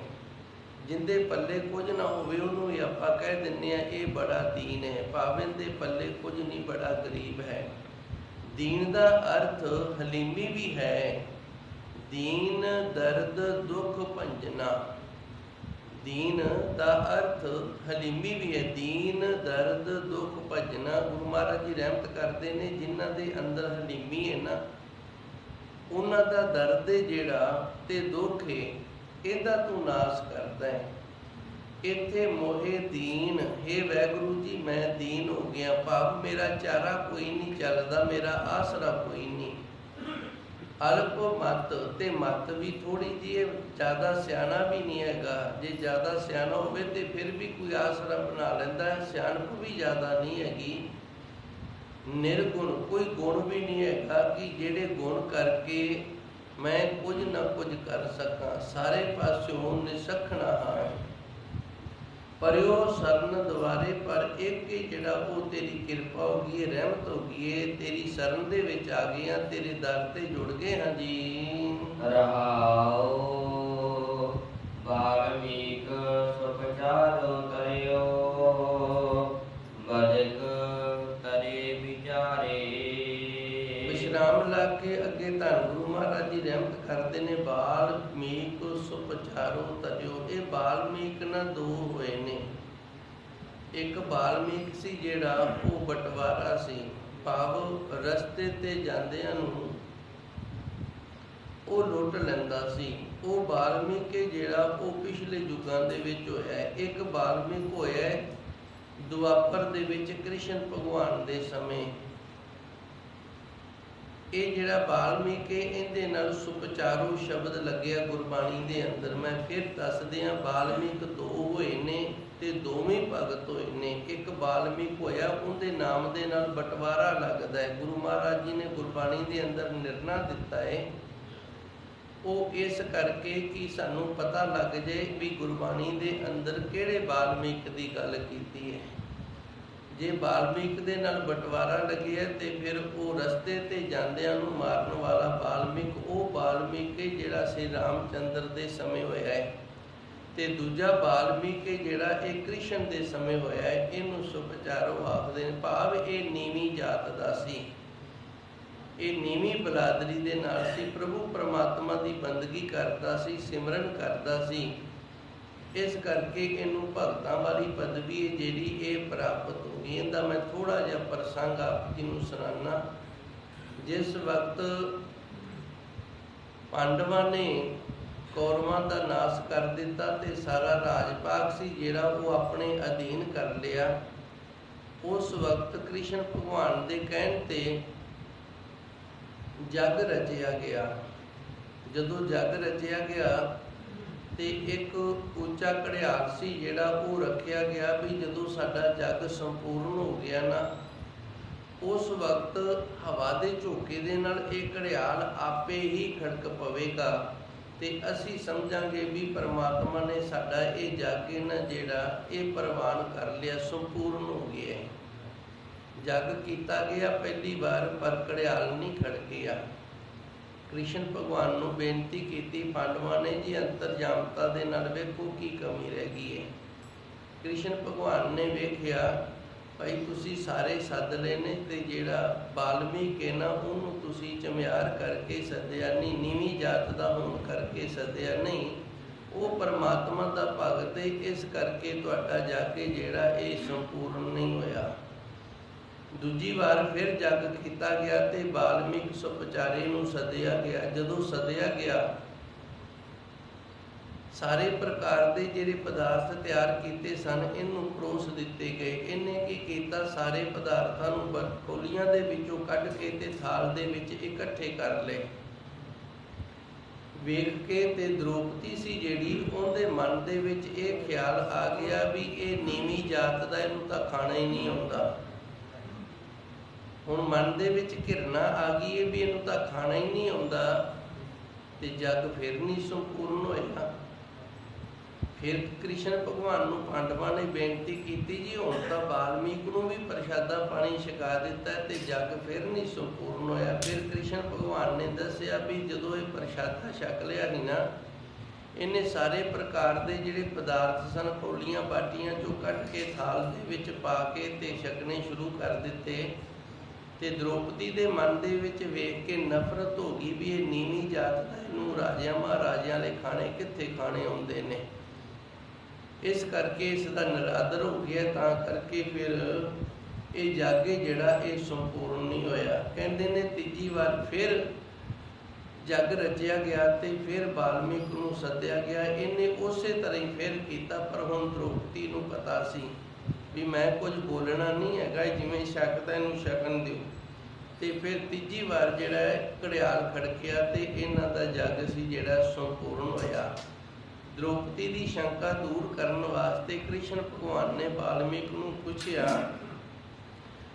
ਜਿੰਦੇ ਪੱਲੇ ਕੁਝ ਨਾ ਹੋਵੇ ਉਹਨੂੰ ਵੀ ਆਪਾਂ ਕਹਿ ਦਿੰਦੇ ਹਾਂ ਇਹ ਬੜਾ ਦੀਨ ਹੈ, ਭਾਵੇਂ ਦੇ ਪੱਲੇ ਕੁਝ ਨਹੀਂ, ਬੜਾ ਗਰੀਬ ਹੈ। ਦੀਨ ਦਾ ਅਰਥ ਹਲੀਮੀ ਵੀ ਹੈ। ਦੀਨ ਦਰਦ ਦੁੱਖ ਭੰਜਨਾ, ਦੀਨ ਦਾ ਅਰਥ ਹਲੀਮੀ ਵੀ ਹੈ। ਦੀਨ ਦਰਦ ਦੁੱਖ ਭੰਜਨਾ, ਗੁਰੂ ਮਹਾਰਾਜ ਜੀ ਰਹਿਮਤ ਕਰਦੇ ਨੇ ਜਿਨ੍ਹਾਂ ਦੇ ਅੰਦਰ ਹਲੀਮੀ ਹੈ ਨਾ, ਉਹਨਾਂ ਦਾ ਦਰਦ ਜਿਹੜਾ ਤੇ ਦੁੱਖ ਹੈ ਇਹਦਾ ਤੂੰ ਨਾਸ ਕਰਦਾ ਹੈ। ਇੱਥੇ ਮੋਹੇ ਦੀਨ, ਹੇ ਵਾਹਿਗੁਰੂ ਜੀ ਮੈਂ ਦੀਨ ਹੋ ਗਿਆ, ਭਾਵ ਮੇਰਾ ਚਾਰਾ ਕੋਈ ਨਹੀਂ ਚੱਲਦਾ, ਮੇਰਾ ਆਸਰਾ ਕੋਈ ਨਹੀਂ। ਅਲਪ ਮਤ, ਤੇ ਮਤ ਵੀ ਥੋੜੀ ਜਿਹੀ ਹੈ, ਜ਼ਿਆਦਾ ਸਿਆਣਾ ਵੀ ਨਹੀਂ ਹੈਗਾ। ਜੇ ਜ਼ਿਆਦਾ ਸਿਆਣਾ ਹੋਵੇ ਤੇ ਫਿਰ ਵੀ ਕੋਈ ਆਸਰਾ ਬਣਾ ਲੈਂਦਾ ਹੈ, ਸਿਆਣਪ ਵੀ ਜ਼ਿਆਦਾ ਨਹੀਂ ਹੈਗੀ। ਨਿਰਗੁਣ, ਕੋਈ ਗੁਣ ਵੀ ਨਹੀਂ ਹੈਗਾ ਕਿ ਜਿਹੜੇ ਗੁਣ ਕਰਕੇ ਮੈਂ ਕੁਝ ਨਾ ਕੁਝ ਕਰ ਸਕਾਂ। ਸਾਰੇ ਪਾਸਿਓਂ ਨਿਸਖਣਾ ਹਾਂ। ਪਰਿਓ ਸਰਨ ਦੁਆਰੇ, ਪਰ ਇੱਕ ਹੀ ਜਿਹੜਾ ਉਹ ਤੇਰੀ ਕਿਰਪਾ ਹੋ ਗਈ ਹੈ, ਰਹਿਮਤ ਹੋ ਗਈ ਹੈ, ਤੇਰੀ ਸ਼ਰਨ ਦੇ ਵਿੱਚ ਆ ਗਏ ਹਾਂ, ਤੇਰੇ ਦਰ ਤੇ ਜੁੜ ਗਏ ਹਾਂ ਜੀ। ਰਹਾਉ ਬਾਲਮੀਕ ਸੁਪਚਾਰੋ ਤਰਿਓ, ਬਦਕ ਤਰੇ ਵਿਚਾਰੇ। ਵਿਸ਼ਰਾਮ ਲਾ ਕੇ ਅੱਗੇ ਧੰਨ ਗੁਰੂ ਮਹਾਰਾਜ ਜੀ ਰਹਿਮਤ ਕਰਦੇ ਨੇ। ਬਾਲਮੀਕ ਸੁਪਚਾਰੋ ਤਰਿਓ, ਇਹ ਬਾਲਮੀਕ ਨਾ ਦੋ ਹੋਏ ਨੇ। ਇੱਕ ਬਾਲਮੀਕ ਸੀ ਜਿਹੜਾ ਉਹ ਬਟਵਾਰਾ ਸੀ, ਭਾਵ ਰਸਤੇ ਤੇ ਜਾਂਦਿਆਂ ਨੂੰ ਉਹ ਲੁੱਟ ਲੈਂਦਾ ਸੀ। ਉਹ ਬਾਲਮੀਕ ਜਿਹੜਾ ਉਹ ਪਿਛਲੇ ਯੁੱਗਾਂ ਦੇ ਵਿੱਚ ਹੋਇਆ। ਇੱਕ ਬਾਲਮੀਕ ਹੋਇਆ ਦੁਆਪਰ ਦੇ ਵਿੱਚ ਕ੍ਰਿਸ਼ਨ ਭਗਵਾਨ ਦੇ ਸਮੇਂ। ਇਹ ਜਿਹੜਾ ਬਾਲਮੀਕ ਹੈ ਇਹਦੇ ਨਾਲ ਸੁਪਚਾਰੂ ਸ਼ਬਦ ਲੱਗਿਆ ਗੁਰਬਾਣੀ ਦੇ ਅੰਦਰ। ਮੈਂ ਫਿਰ ਦੱਸ ਦਿਆਂ, ਬਾਲਮੀਕ ਦੋ ਹੋਏ ਨੇ ਤੇ ਦੋਵੇਂ ਭਗਤ ਹੋਏ ਨੇ। ਇੱਕ ਬਾਲਮੀਕ ਹੋਇਆ, ਉਹਦੇ ਨਾਮ ਦੇ ਨਾਲ ਬਟਵਾਰਾ ਲੱਗਦਾ ਹੈ। ਗੁਰੂ ਮਹਾਰਾਜ ਜੀ ਨੇ ਗੁਰਬਾਣੀ ਦੇ ਅੰਦਰ ਨਿਰਣਾ ਦਿੱਤਾ ਹੈ, ਉਹ ਇਸ ਕਰਕੇ ਕਿ ਸਾਨੂੰ ਪਤਾ ਲੱਗ ਜਾਏ ਵੀ ਗੁਰਬਾਣੀ ਦੇ ਅੰਦਰ ਕਿਹੜੇ ਬਾਲਮੀਕ ਦੀ ਗੱਲ ਕੀਤੀ ਹੈ। ਜੇ ਬਾਲਮੀਕ ਦੇ ਨਾਲ ਬਟਵਾਰਾ ਲੱਗਿਆ ਤੇ ਫਿਰ ਉਹ ਰਸਤੇ ਤੇ ਜਾਂਦਿਆਂ ਨੂੰ ਮਾਰਨ ਵਾਲਾ ਬਾਲਮੀਕ ਉਹ ਬਾਲਮੀਕ ਹੈ ਜਿਹੜਾ ਸ਼੍ਰੀ ਰਾਮਚੰਦਰ ਦੇ ਸਮੇਂ ਹੋਇਆ ਹੈ। ਤੇ ਦੂਜਾ ਬਾਲਮੀਕ ਜਿਹੜਾ ਇਹ ਕ੍ਰਿਸ਼ਨ ਦੇ ਸਮੇਂ ਹੋਇਆ ਹੈ, ਇਹਨੂੰ ਸੁਪਚਾਰੋ ਆਖਦੇ ਨੇ। ਭਾਵ ਇਹ ਨੀਵੀਂ ਜਾਤ ਦਾ ਸੀ, ਇਹ ਨੀਵੀਂ ਬਲਾਦਰੀ ਦੇ ਨਾਲ ਸੀ। ਪ੍ਰਭੂ ਪਰਮਾਤਮਾ ਦੀ ਬੰਦਗੀ ਕਰਦਾ ਸੀ, ਸਿਮਰਨ ਕਰਦਾ ਸੀ। ਇਸ ਕਰਕੇ ਇਹਨੂੰ ਭਗਤਾਂ ਵਾਲੀ ਪਦਵੀ ਹੈ ਜਿਹੜੀ ਇਹ ਪ੍ਰਾਪਤ ਹੋ ਗਈ। ਇਹਦਾ ਮੈਂ ਥੋੜਾ ਜਿਹਾ ਪ੍ਰਸੰਗ ਆਪ ਜੀ ਨੂੰ ਸੁਣਾਉਣਾ। ਜਿਸ ਵਕਤ ਪਾਂਡਵਾਂ ਨੇ ਕੌਰਵਾਂ ਦਾ ਨਾਸ਼ ਕਰ ਦਿੱਤਾ ਤੇ ਸਾਰਾ ਰਾਜ ਭਾਗ ਸੀ ਜਿਹੜਾ ਉਹ ਆਪਣੇ ਅਧੀਨ ਕਰ ਲਿਆ, ਉਸ ਵਕਤ ਕ੍ਰਿਸ਼ਨ ਭਗਵਾਨ ਦੇ ਕਹਿਣ ਤੇ ਜਗ ਰਚਿਆ ਗਿਆ। ਜਦੋਂ ਜਗ ਰਚਿਆ ਗਿਆ ਤੇ ਇੱਕ ਉੱਚਾ ਘੜਿਆਲ ਸੀ ਜਿਹੜਾ ਉਹ ਰੱਖਿਆ ਗਿਆ ਵੀ ਜਦੋਂ ਸਾਡਾ ਜਗ ਸੰਪੂਰਨ ਹੋ ਗਿਆ ਨਾ, ਉਸ ਵਕਤ ਹਵਾ ਦੇ ਝੋਕੇ ਦੇ ਨਾਲ ਇਹ ਘੜਿਆਲ ਆਪੇ ਹੀ ਖੜਕ ਪਵੇਗਾ ਤੇ ਅਸੀਂ ਸਮਝਾਂਗੇ ਵੀ ਪਰਮਾਤਮਾ ਨੇ ਸਾਡਾ ਇਹ ਜਗ ਨਾ ਜਿਹੜਾ ਇਹ ਪ੍ਰਵਾਨ ਕਰ ਲਿਆ, ਸੰਪੂਰਨ ਹੋ ਗਿਆ। ਜਗ ਕੀਤਾ ਗਿਆ ਪਹਿਲੀ ਵਾਰ, ਪਰ ਘੜਿਆਲ ਨਹੀਂ ਖੜਕਿਆ। ਕ੍ਰਿਸ਼ਨ ਭਗਵਾਨ ਨੂੰ ਬੇਨਤੀ ਕੀਤੀ ਪਾਂਡਵਾਂ ਨੇ, ਜੀ ਅੰਤਰਜਾਮਤਾ ਦੇ ਨਾਲ ਵੇਖੋ ਕੀ ਕਮੀ ਰਹਿ ਗਈ ਹੈ। ਕ੍ਰਿਸ਼ਨ ਭਗਵਾਨ ਨੇ ਵੇਖਿਆ ਭਾਈ ਤੁਸੀਂ ਸਾਰੇ ਸੱਦ ਲਏ ਨੇ ਤੇ ਜਿਹੜਾ ਬਾਲਮੀਕ ਹੈ ਨਾ ਉਹਨੂੰ ਤੁਸੀਂ ਚਮਿਆਰ ਕਰਕੇ ਸੱਦਿਆ ਨਹੀਂ, ਨੀਵੀਂ ਜਾਤ ਦਾ ਹੋਣ ਕਰਕੇ ਸੱਦਿਆ ਨਹੀਂ। ਉਹ ਪਰਮਾਤਮਾ ਦਾ ਭਗਤ ਹੈ। ਇਸ ਕਰਕੇ ਤੁਹਾਡਾ ਜੱਗ ਜਿਹੜਾ ਇਹ ਸੰਪੂਰਨ ਨਹੀਂ ਹੋਇਆ। ਦੂਜੀ ਵਾਰ ਫਿਰ ਜੱਗ ਕੀਤਾ ਗਿਆ ਤੇ ਵਾਲਮੀਕ ਸੁਪਚਾਰੇ ਨੂੰ ਸੱਦਿਆ ਗਿਆ। ਜਦੋਂ ਸੱਦਿਆ ਗਿਆ, ਸਾਰੇ ਪ੍ਰਕਾਰ ਦੇ ਜਿਹੜੇ ਪਦਾਰਥ ਤਿਆਰ ਕੀਤੇ ਸਨ ਇਹਨੂੰ ਪਰੋਸ ਦਿੱਤੇ ਗਏ। ਇਹਨੇ ਕੀ ਕੀਤਾ, ਸਾਰੇ ਪਦਾਰਥਾਂ ਨੂੰ ਕੋਲੀਆਂ ਦੇ ਵਿੱਚੋਂ ਕੱਢ ਕੇ ਤੇ ਥਾਲ ਦੇ ਵਿੱਚ ਇਕੱਠੇ ਕਰ ਲਏ। ਵੇਖ ਕੇ ਤੇ ਦ੍ਰੋਪਦੀ ਸੀ ਜਿਹੜੀ, ਉਹਦੇ ਮਨ ਦੇ ਵਿੱਚ ਇਹ ਖਿਆਲ ਆ ਗਿਆ ਵੀ ਇਹ ਨੀਵੀਂ ਜਾਤ ਦਾ, ਇਹਨੂੰ ਤਾਂ ਖਾਣਾ ਹੀ ਨਹੀਂ ਆਉਂਦਾ। ਹੁਣ ਮਨ ਦੇ ਵਿੱਚ ਘਿਰਨਾ ਆ ਗਈ ਹੈ ਵੀ ਇਹਨੂੰ ਤਾਂ ਖਾਣਾ ਹੀ ਨਹੀਂ ਆਉਂਦਾ, ਤੇ ਜੱਗ ਫਿਰ ਨਹੀਂ ਸੰਪੂਰਨ ਹੋਇਆ। ਫਿਰ ਕ੍ਰਿਸ਼ਨ ਭਗਵਾਨ ਨੂੰ ਪਾਂਡਵਾਂ ਨੇ ਬੇਨਤੀ ਕੀਤੀ, ਜੀ ਹੁਣ ਤਾਂ ਵਾਲਮੀਕ ਨੂੰ ਵੀ ਪ੍ਰਸ਼ਾਦਾ ਪਾਣੀ ਛਕਾ ਦਿੱਤਾ ਤੇ ਜੱਗ ਫਿਰ ਨਹੀਂ ਸੰਪੂਰਨ ਹੋਇਆ। ਫਿਰ ਕ੍ਰਿਸ਼ਨ ਭਗਵਾਨ ਨੇ ਦੱਸਿਆ ਵੀ ਜਦੋਂ ਇਹ ਪ੍ਰਸ਼ਾਦਾ ਛਕ ਲਿਆ ਸੀ ਨਾ, ਇਹਨੇ ਸਾਰੇ ਪ੍ਰਕਾਰ ਦੇ ਜਿਹੜੇ ਪਦਾਰਥ ਸਨ ਕੌਲੀਆਂ ਬਾਟੀਆਂ ਚੋਂ ਕੱਢ ਕੇ ਥਾਲ ਦੇ ਵਿੱਚ ਪਾ ਕੇ ਤੇ ਛਕਣੇ ਸ਼ੁਰੂ ਕਰ ਦਿੱਤੇ। ਤੇ ਦ੍ਰੋਪਦੀ ਦੇ ਮਨ ਦੇ ਵਿੱਚ ਵੇਖ ਕੇ ਨਫ਼ਰਤ ਹੋ ਗਈ ਵੀ ਇਹ ਨੀਵੀਂ ਜਾਤ ਦਾ, ਇਹਨੂੰ ਰਾਜਿਆਂ ਮਹਾਰਾਜਿਆਂ ਦੇ ਖਾਣੇ ਕਿੱਥੇ ਖਾਣੇ ਆਉਂਦੇ ਨੇ। ਇਸ ਕਰਕੇ ਇਸ ਦਾ ਨਿਰਾਦਰ ਹੋ ਗਿਆ। ਤਾਂ ਕਰਕੇ ਫਿਰ ਇਹ ਜਾਗੇ ਜਿਹੜਾ ਇਹ ਸੰਪੂਰਨ ਨਹੀਂ ਹੋਇਆ। ਕਹਿੰਦੇ ਨੇ ਤੀਜੀ ਵਾਰ ਫਿਰ ਜੱਗ ਰਚਿਆ ਗਿਆ ਤੇ ਫਿਰ ਵਾਲਮੀਕ ਨੂੰ ਸੱਦਿਆ ਗਿਆ। ਇਹਨੇ ਉਸੇ ਤਰ੍ਹਾਂ ਹੀ ਫਿਰ ਕੀਤਾ, ਪਰ ਹੁਣ ਦ੍ਰੋਪਦੀ ਨੂੰ ਪਤਾ ਸੀ ਵੀ ਮੈਂ ਕੁਝ ਬੋਲਣਾ ਨਹੀਂ ਹੈਗਾ, ਜਿਵੇਂ ਛਕਦਾ ਇਹਨੂੰ ਛਕਣ ਦਿਓ। ਤੇ ਫਿਰ ਤੀਜੀ ਵਾਰ ਜਿਹੜਾ ਘੜਿਆਲ ਖੜਕਿਆ ਤੇ ਇਹਨਾਂ ਦਾ ਜੱਗ ਸੀ ਜਿਹੜਾ ਸੰਪੂਰਨ ਹੋਇਆ। ਦ੍ਰੋਪਦੀ ਦੀ ਸ਼ੰਕਾ ਦੂਰ ਕਰਨ ਵਾਸਤੇ ਕ੍ਰਿਸ਼ਨ ਭਗਵਾਨ ਨੇ ਵਾਲਮੀਕ ਨੂੰ ਪੁੱਛਿਆ,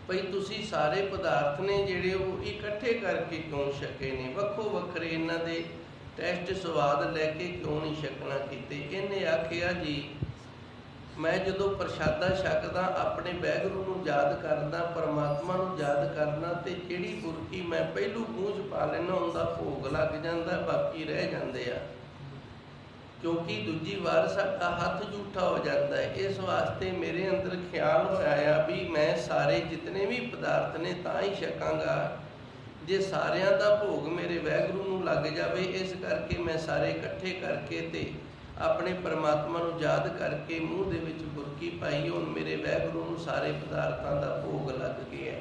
ਭਈ ਤੁਸੀਂ ਸਾਰੇ ਪਦਾਰਥ ਨੇ ਜਿਹੜੇ ਉਹ ਇਕੱਠੇ ਕਰਕੇ ਕਿਉਂ ਛਕੇ ਨੇ, ਵੱਖੋ ਵੱਖਰੇ ਇਹਨਾਂ ਦੇ ਟੈਸਟ ਸਵਾਦ ਲੈ ਕੇ ਕਿਉਂ ਨਹੀਂ ਛਕਣਾ ਕੀਤੇ। ਇਹਨੇ ਆਖਿਆ, ਜੀ ਮੈਂ ਜਦੋਂ ਪ੍ਰਸ਼ਾਦਾ ਛਕਦਾ ਆਪਣੇ ਵਾਹਿਗੁਰੂ ਨੂੰ ਯਾਦ ਕਰਦਾ, ਪਰਮਾਤਮਾ ਨੂੰ ਯਾਦ ਕਰਨਾ, ਤੇ ਜਿਹੜੀ ਬੁਰਕੀ ਮੈਂ ਪਹਿਲੂ ਮੂੰਹ 'ਚ ਪਾ ਲੈਣਾ ਉਹਦਾ ਭੋਗ ਲੱਗ ਜਾਂਦਾ, ਬਾਕੀ ਰਹਿ ਜਾਂਦੇ ਆ, ਕਿਉਂਕਿ ਦੂਜੀ ਵਾਰ ਸਾਡਾ ਹੱਥ ਝੂਠਾ ਹੋ ਜਾਂਦਾ ਹੈ। ਇਸ ਵਾਸਤੇ ਮੇਰੇ ਅੰਦਰ ਖਿਆਲ ਹੋਇਆ ਵੀ ਮੈਂ ਸਾਰੇ ਜਿਤਨੇ ਵੀ ਪਦਾਰਥ ਨੇ ਤਾਂ ਹੀ ਛਕਾਂਗਾ ਜੇ ਸਾਰਿਆਂ ਦਾ ਭੋਗ ਮੇਰੇ ਵਾਹਿਗੁਰੂ ਨੂੰ ਲੱਗ ਜਾਵੇ। ਇਸ ਕਰਕੇ ਮੈਂ ਸਾਰੇ ਇਕੱਠੇ ਕਰਕੇ ਤੇ ਆਪਣੇ ਪਰਮਾਤਮਾ ਨੂੰ ਯਾਦ ਕਰਕੇ ਮੂੰਹ ਦੇ ਵਿੱਚ ਬੁਰਕੀ ਪਾਈ। ਹੁਣ ਮੇਰੇ ਵਾਹਿਗੁਰੂ ਨੂੰ ਸਾਰੇ ਪਦਾਰਥਾਂ ਦਾ ਭੋਗ ਲੱਗ ਗਿਆ।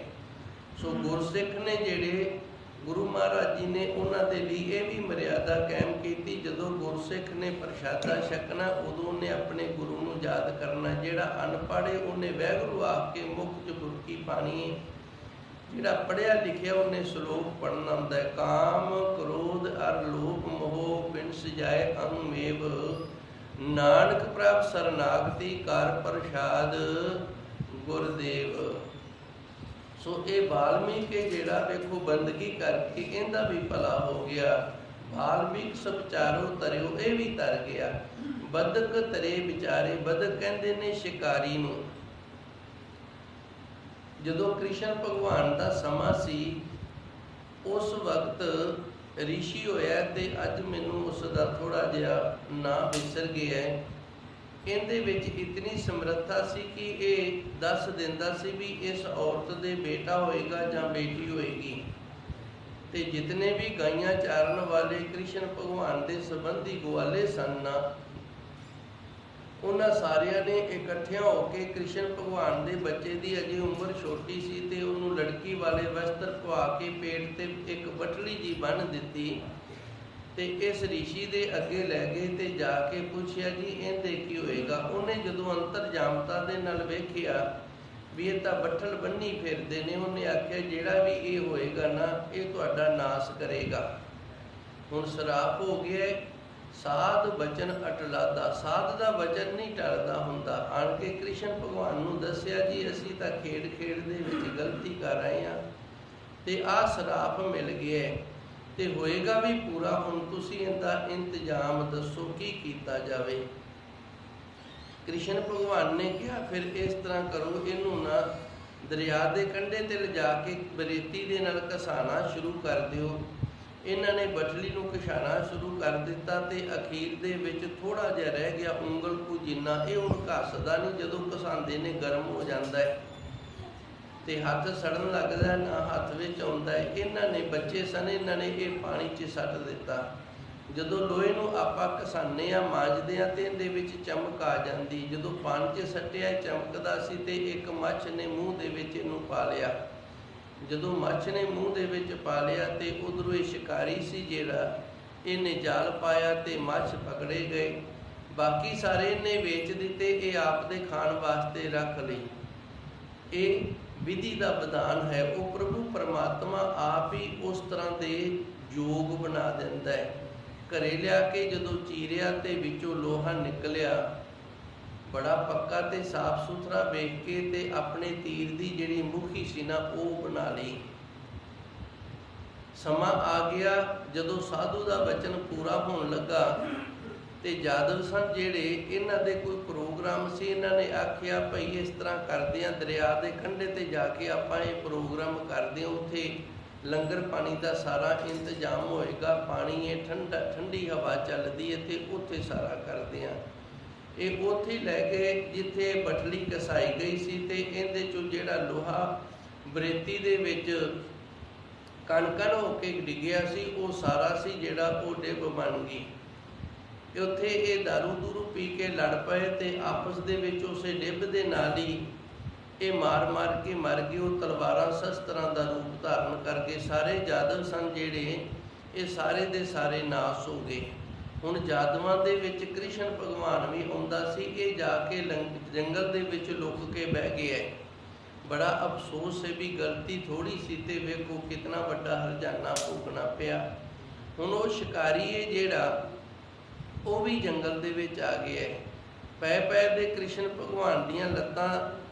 ਸੋ ਗੁਰਸਿੱਖ ਨੇ ਜਿਹੜੇ ਗੁਰੂ ਮਹਾਰਾਜ ਜੀ ਨੇ ਉਹਨਾਂ ਦੇ ਲਈ ਇਹ ਵੀ ਮਰਿਆਦਾ ਕਾਇਮ ਕੀਤੀ, ਜਦੋਂ ਗੁਰਸਿੱਖ ਨੇ ਪ੍ਰਸ਼ਾਦਾ ਛਕਣਾ ਉਦੋਂ ਉਹਨੇ ਆਪਣੇ ਗੁਰੂ ਨੂੰ ਯਾਦ ਕਰਨਾ। ਜਿਹੜਾ ਅਨਪੜ੍ਹ ਉਹਨੇ ਵਾਹਿਗੁਰੂ ਆਖ ਕੇ ਮੁੱਖ 'ਚ ਬੁਰਕੀ ਪਾਣੀ ਹੈ। ਜਿਹੜਾ ਪੜ੍ਹਿਆ ਲਿਖਿਆ ਉਹਨੇ ਸ਼ਲੋਕ ਪੜ੍ਹਨਾ ਹੁੰਦਾ ਹੈ, ਕਾਮ ਕ੍ਰੋਧ ਅਰ ਲੋਭ ਮੋਹ ਬਿਨਸ ਜਾਏ ਅੰਮੇਵ, ਨਾਨਕ ਪ੍ਰਭ ਸਰਨਾਗਤੀ ਕਰ ਪ੍ਰਸ਼ਾਦ ਗੁਰਦੇਵ। ਸੋ ਇਹ ਵਾਲਮੀਕ ਜਿਹੜਾ ਵੇਖੋ ਬੰਦਗੀ ਕਰਕੇ ਇਹਦਾ ਵੀ ਭਲਾ ਹੋ ਗਿਆ। ਵਾਲਮੀਕ ਸਪਚਾਰੋ ਤਰਿਓ, ਇਹ ਵੀ ਤਰ ਗਿਆ। ਬਦਕ ਤਰੇ ਵਿਚਾਰੇ, ਬਦਕ ਕਹਿੰਦੇ ਨੇ ਸ਼ਿਕਾਰੀ ਨੂੰ। ਜਦੋਂ ਕ੍ਰਿਸ਼ਨ ਭਗਵਾਨ ਦਾ ਸਮਾਂ ਸੀ ਉਸ ਵਕਤ ਰਿਸ਼ੀ ਹੋਇਆ, ਤੇ ਅੱਜ ਮੈਨੂੰ ਉਸ ਦਾ ਥੋੜਾ ਜਿਹਾ ਨਾਂ ਵਿਸਰ ਗਿਆ। ਇਹਦੇ ਵਿੱਚ ਇਤਨੀ ਸਮਰੱਥਾ ਸੀ ਕਿ ਇਹ ਦੱਸ ਦਿੰਦਾ ਸੀ ਵੀ ਇਸ ਔਰਤ ਦੇ ਬੇਟਾ ਹੋਏਗਾ ਜਾਂ ਬੇਟੀ ਹੋਏਗੀ। ਤੇ ਜਿਤਨੇ ਵੀ ਗਾਈਆਂ ਚਾਰਨ ਵਾਲੇ ਕ੍ਰਿਸ਼ਨ ਭਗਵਾਨ ਦੇ ਸੰਬੰਧੀ ਗਵਾਲੇ ਸਨ ਨਾ, ਉਹਨਾਂ ਸਾਰਿਆਂ ਨੇ ਇਕੱਠਿਆਂ ਹੋ ਕੇ ਕ੍ਰਿਸ਼ਨ ਭਗਵਾਨ ਦੇ ਬੱਚੇ ਦੀ ਅਜੇ ਉਮਰ ਛੋਟੀ ਸੀ ਤੇ ਉਹਨੂੰ ਲੜਕੀ ਵਾਲੇ ਵਸਤਰ ਪਵਾ ਕੇ ਪੇਟ ਤੇ ਇੱਕ ਬਟਲੀ ਜੀ ਬੰਨ੍ਹ ਦਿੱਤੀ ਤੇ ਇਸ ਰਿਸ਼ੀ ਦੇ ਅੱਗੇ ਲੈ ਗਏ ਤੇ ਜਾ ਕੇ ਪੁੱਛਿਆ, ਜੀ ਇਹਦੇ ਕੀ ਹੋਏਗਾ। ਉਹਨੇ ਜਦੋਂ ਅੰਤਰਜਾਮਤਾ ਦੇ ਨਾਲ ਵੇਖਿਆ ਵੀ ਇਹ ਤਾਂ ਬੱਠਲ ਬੰਨੀ ਫਿਰਦੇ ਨੇ, ਉਹਨੇ ਆਖਿਆ ਜਿਹੜਾ ਵੀ ਇਹ ਹੋਏਗਾ ਨਾ ਇਹ ਤੁਹਾਡਾ ਨਾਸ ਕਰੇਗਾ। ਹੁਣ ਸਰਾਪ ਹੋ ਗਿਆ। ਸਾਧ ਬਚਨ ਅਟਲਾਦਾ, ਸਾਧ ਦਾ ਬਚਨ ਨਹੀਂ ਟਲਦਾ ਹੁੰਦਾ। ਆਣ ਕੇ ਕ੍ਰਿਸ਼ਨ ਭਗਵਾਨ ਨੂੰ ਦੱਸਿਆ, ਜੀ ਅਸੀਂ ਤਾਂ ਖੇਡ ਖੇਡ ਦੇ ਵਿੱਚ ਗਲਤੀ ਕਰ ਰਹੇ ਹਾਂ ਤੇ ਆਹ ਸਰਾਪ ਮਿਲ ਗਿਆ ਤੇ ਹੋਏਗਾ ਵੀ ਪੂਰਾ। ਹੁਣ ਤੁਸੀਂ ਇਹਦਾ ਇੰਤਜ਼ਾਮ ਦੱਸੋ ਕੀ ਕੀਤਾ ਜਾਵੇ। ਕ੍ਰਿਸ਼ਨ ਭਗਵਾਨ ਨੇ ਕਿਹਾ, ਫਿਰ ਇਸ ਤਰ੍ਹਾਂ ਕਰੋ, ਇਹਨੂੰ ਨਾ ਦਰਿਆ ਦੇ ਕੰਢੇ ਤੇ ਲਿਜਾ ਕੇ ਬਰੇਤੀ ਦੇ ਨਾਲ ਘਸਾਣਾ ਸ਼ੁਰੂ ਕਰ ਦਿਓ। ਇਹਨਾਂ ਨੇ ਬਟਲੀ ਨੂੰ ਘਸਾਣਾ ਸ਼ੁਰੂ ਕਰ ਦਿੱਤਾ ਤੇ ਅਖੀਰ ਦੇ ਵਿੱਚ ਥੋੜਾ ਜਿਹਾ ਰਹਿ ਗਿਆ, ਉਂਗਲ ਕੁ ਜਿੰਨਾ। ਇਹ ਹੁਣ ਘਸਦਾ ਨਹੀਂ, ਜਦੋਂ ਘਸਾਉਂਦੇ ਨੇ ਗਰਮ ਹੋ ਜਾਂਦਾ ਹੈ ਤੇ ਹੱਥ ਸੜਨ ਲੱਗਦਾ, ਨਾ ਹੱਥ ਵਿੱਚ ਆਉਂਦਾ ਹੈ। ਇਹਨਾਂ ਨੇ ਬੱਚੇ ਸਨ, ਇਹਨਾਂ ਨੇ ਇਹ ਪਾਣੀ 'ਚ ਸੱਟ ਦਿੱਤਾ। ਜਦੋਂ ਲੋਹੇ ਨੂੰ ਆਪਾਂ ਘਸਾਨੇ ਆ, ਮਾਂਜਦੇ ਆ ਤੇ ਇਹਦੇ ਵਿੱਚ ਚਮਕ ਆ ਜਾਂਦੀ। ਜਦੋਂ ਪਾਣੀ 'ਚ ਸੱਟਿਆ ਚਮਕਦਾ ਸੀ ਤੇ ਇੱਕ ਮੱਛ ਨੇ ਮੂੰਹ ਦੇ ਵਿੱਚ ਇਹਨੂੰ ਪਾ ਲਿਆ। ਜਦੋਂ ਮੱਛ ਨੇ ਮੂੰਹ ਦੇ ਵਿੱਚ ਪਾ ਲਿਆ ਤੇ ਉਧਰੋਂ ਇਹ ਸ਼ਿਕਾਰੀ ਸੀ ਜਿਹੜਾ, ਇਹਨੇ ਜਾਲ ਪਾਇਆ ਤੇ ਮੱਛ ਪਕੜੇ ਗਏ। ਬਾਕੀ ਸਾਰੇ ਇਹਨੇ ਵੇਚ ਦਿੱਤੇ, ਇਹ ਆਪ ਦੇ ਖਾਣ ਵਾਸਤੇ ਰੱਖ ਲਈ। ਇਹ ਵਿਧੀ ਦਾ ਵਿਧਾਨ ਹੈ। ਉਹ ਪ੍ਰਭੂ ਪਰਮਾਤਮਾ ਆਪ ਹੀ ਉਸ ਤਰ੍ਹਾਂ ਦੇ ਯੋਗ ਬਣਾ ਦਿੰਦਾ ਹੈ। ਘਰੇ ਲਿਆ ਕੇ ਜਦੋਂ ਚੀਰਿਆ ਤੇ ਵਿੱਚੋਂ ਲੋਹਾ ਨਿਕਲਿਆ, ਬੜਾ ਪੱਕਾ ਤੇ ਸਾਫ ਸੁਥਰਾ ਵੇਖ ਕੇ ਤੇ ਆਪਣੇ ਤੀਰ ਦੀ ਜਿਹੜੀ ਮੁੱਖੀ ਸੀ ਨਾ ਉਹ ਬਣਾ ਲਈ। ਸਮਾਂ ਆ ਗਿਆ ਜਦੋਂ ਸਾਧੂ ਦਾ ਵਚਨ ਪੂਰਾ ਹੋਣ ਲੱਗਾ ਤੇ ਜਾਦਵ ਸਨ ਜਿਹੜੇ, ਇਹਨਾਂ ਦੇ ਕੋਈ ਪ੍ਰੋਗਰਾਮ ਸੀ। ਇਹਨਾਂ ਨੇ ਆਖਿਆ ਭਈ ਇਸ ਤਰ੍ਹਾਂ ਕਰਦੇ ਹਾਂ, ਦਰਿਆ ਦੇ ਕੰਢੇ ਤੇ ਜਾ ਕੇ ਆਪਾਂ ਇਹ ਪ੍ਰੋਗਰਾਮ ਕਰਦੇ ਹਾਂ, ਉੱਥੇ ਲੰਗਰ ਪਾਣੀ ਦਾ ਸਾਰਾ ਇੰਤਜ਼ਾਮ ਹੋਏਗਾ, ਪਾਣੀ ਇਹ ਠੰਡੀ ਹਵਾ ਚੱਲਦੀ ਹੈ ਤੇ ਉੱਥੇ ਸਾਰਾ ਕਰਦੇ ਹਾਂ। ਇਹ ਉੱਥੇ ਲੈ ਕੇ ਜਿੱਥੇ ਬਟਲੀ ਕਸਾਈ ਗਈ ਸੀ ਤੇ ਇਹਦੇ ਚੋਂ ਜਿਹੜਾ ਲੋਹਾ ਬਰੇਤੀ ਦੇ ਵਿੱਚ ਕਣ ਹੋ ਕੇ ਡਿੱਗਿਆ ਸੀ, ਉਹ ਸਾਰਾ ਸੀ ਜਿਹੜਾ ਉਹ ਡਿੱਬ ਬਣ ਗਈ। ਉੱਥੇ ਇਹ ਦਾਰੂ ਦੂਰੂ ਪੀ ਕੇ ਲੜ ਪਏ ਤੇ ਆਪਸ ਦੇ ਵਿੱਚ ਉਸੇ ਡਿੱਬ ਦੇ ਨਾਲ ਹੀ ਇਹ ਮਾਰ ਕੇ ਮਰ ਗਏ। ਉਹ ਤਲਵਾਰਾਂ ਸ਼ਸਤਰਾਂ ਦਾ ਰੂਪ ਧਾਰਨ ਕਰਕੇ ਸਾਰੇ ਜਾਦਵ ਸਨ ਜਿਹੜੇ, ਇਹ ਸਾਰੇ ਦੇ ਸਾਰੇ ਨਾਸ ਹੋ ਗਏ। ਹੁਣ ਜਾਦਵਾਂ ਦੇ ਵਿੱਚ ਕ੍ਰਿਸ਼ਨ ਭਗਵਾਨ ਵੀ ਆਉਂਦਾ ਸੀ। ਇਹ ਜਾ ਕੇ ਜੰਗਲ ਦੇ ਵਿੱਚ ਲੁਕ ਕੇ ਬਹਿ ਗਿਆ। ਬੜਾ ਅਫਸੋਸ ਹੈ ਵੀ ਗਲਤੀ ਥੋੜੀ ਸੀ ਤੇ ਵੇਖੋ ਕਿਤਨਾ ਵੱਡਾ ਹਰਜਾਨਾ ਭੋਗਣਾ ਪਿਆ। ਹੁਣ ਉਹ ਸ਼ਿਕਾਰੀ ਹੈ ਜਿਹੜਾ, ਉਹ ਵੀ ਜੰਗਲ ਦੇ ਵਿੱਚ ਆ ਗਿਆ ਹੈ। ਪੈ ਦੇ ਕ੍ਰਿਸ਼ਨ ਭਗਵਾਨ ਦੀਆਂ ਲੱਤਾਂ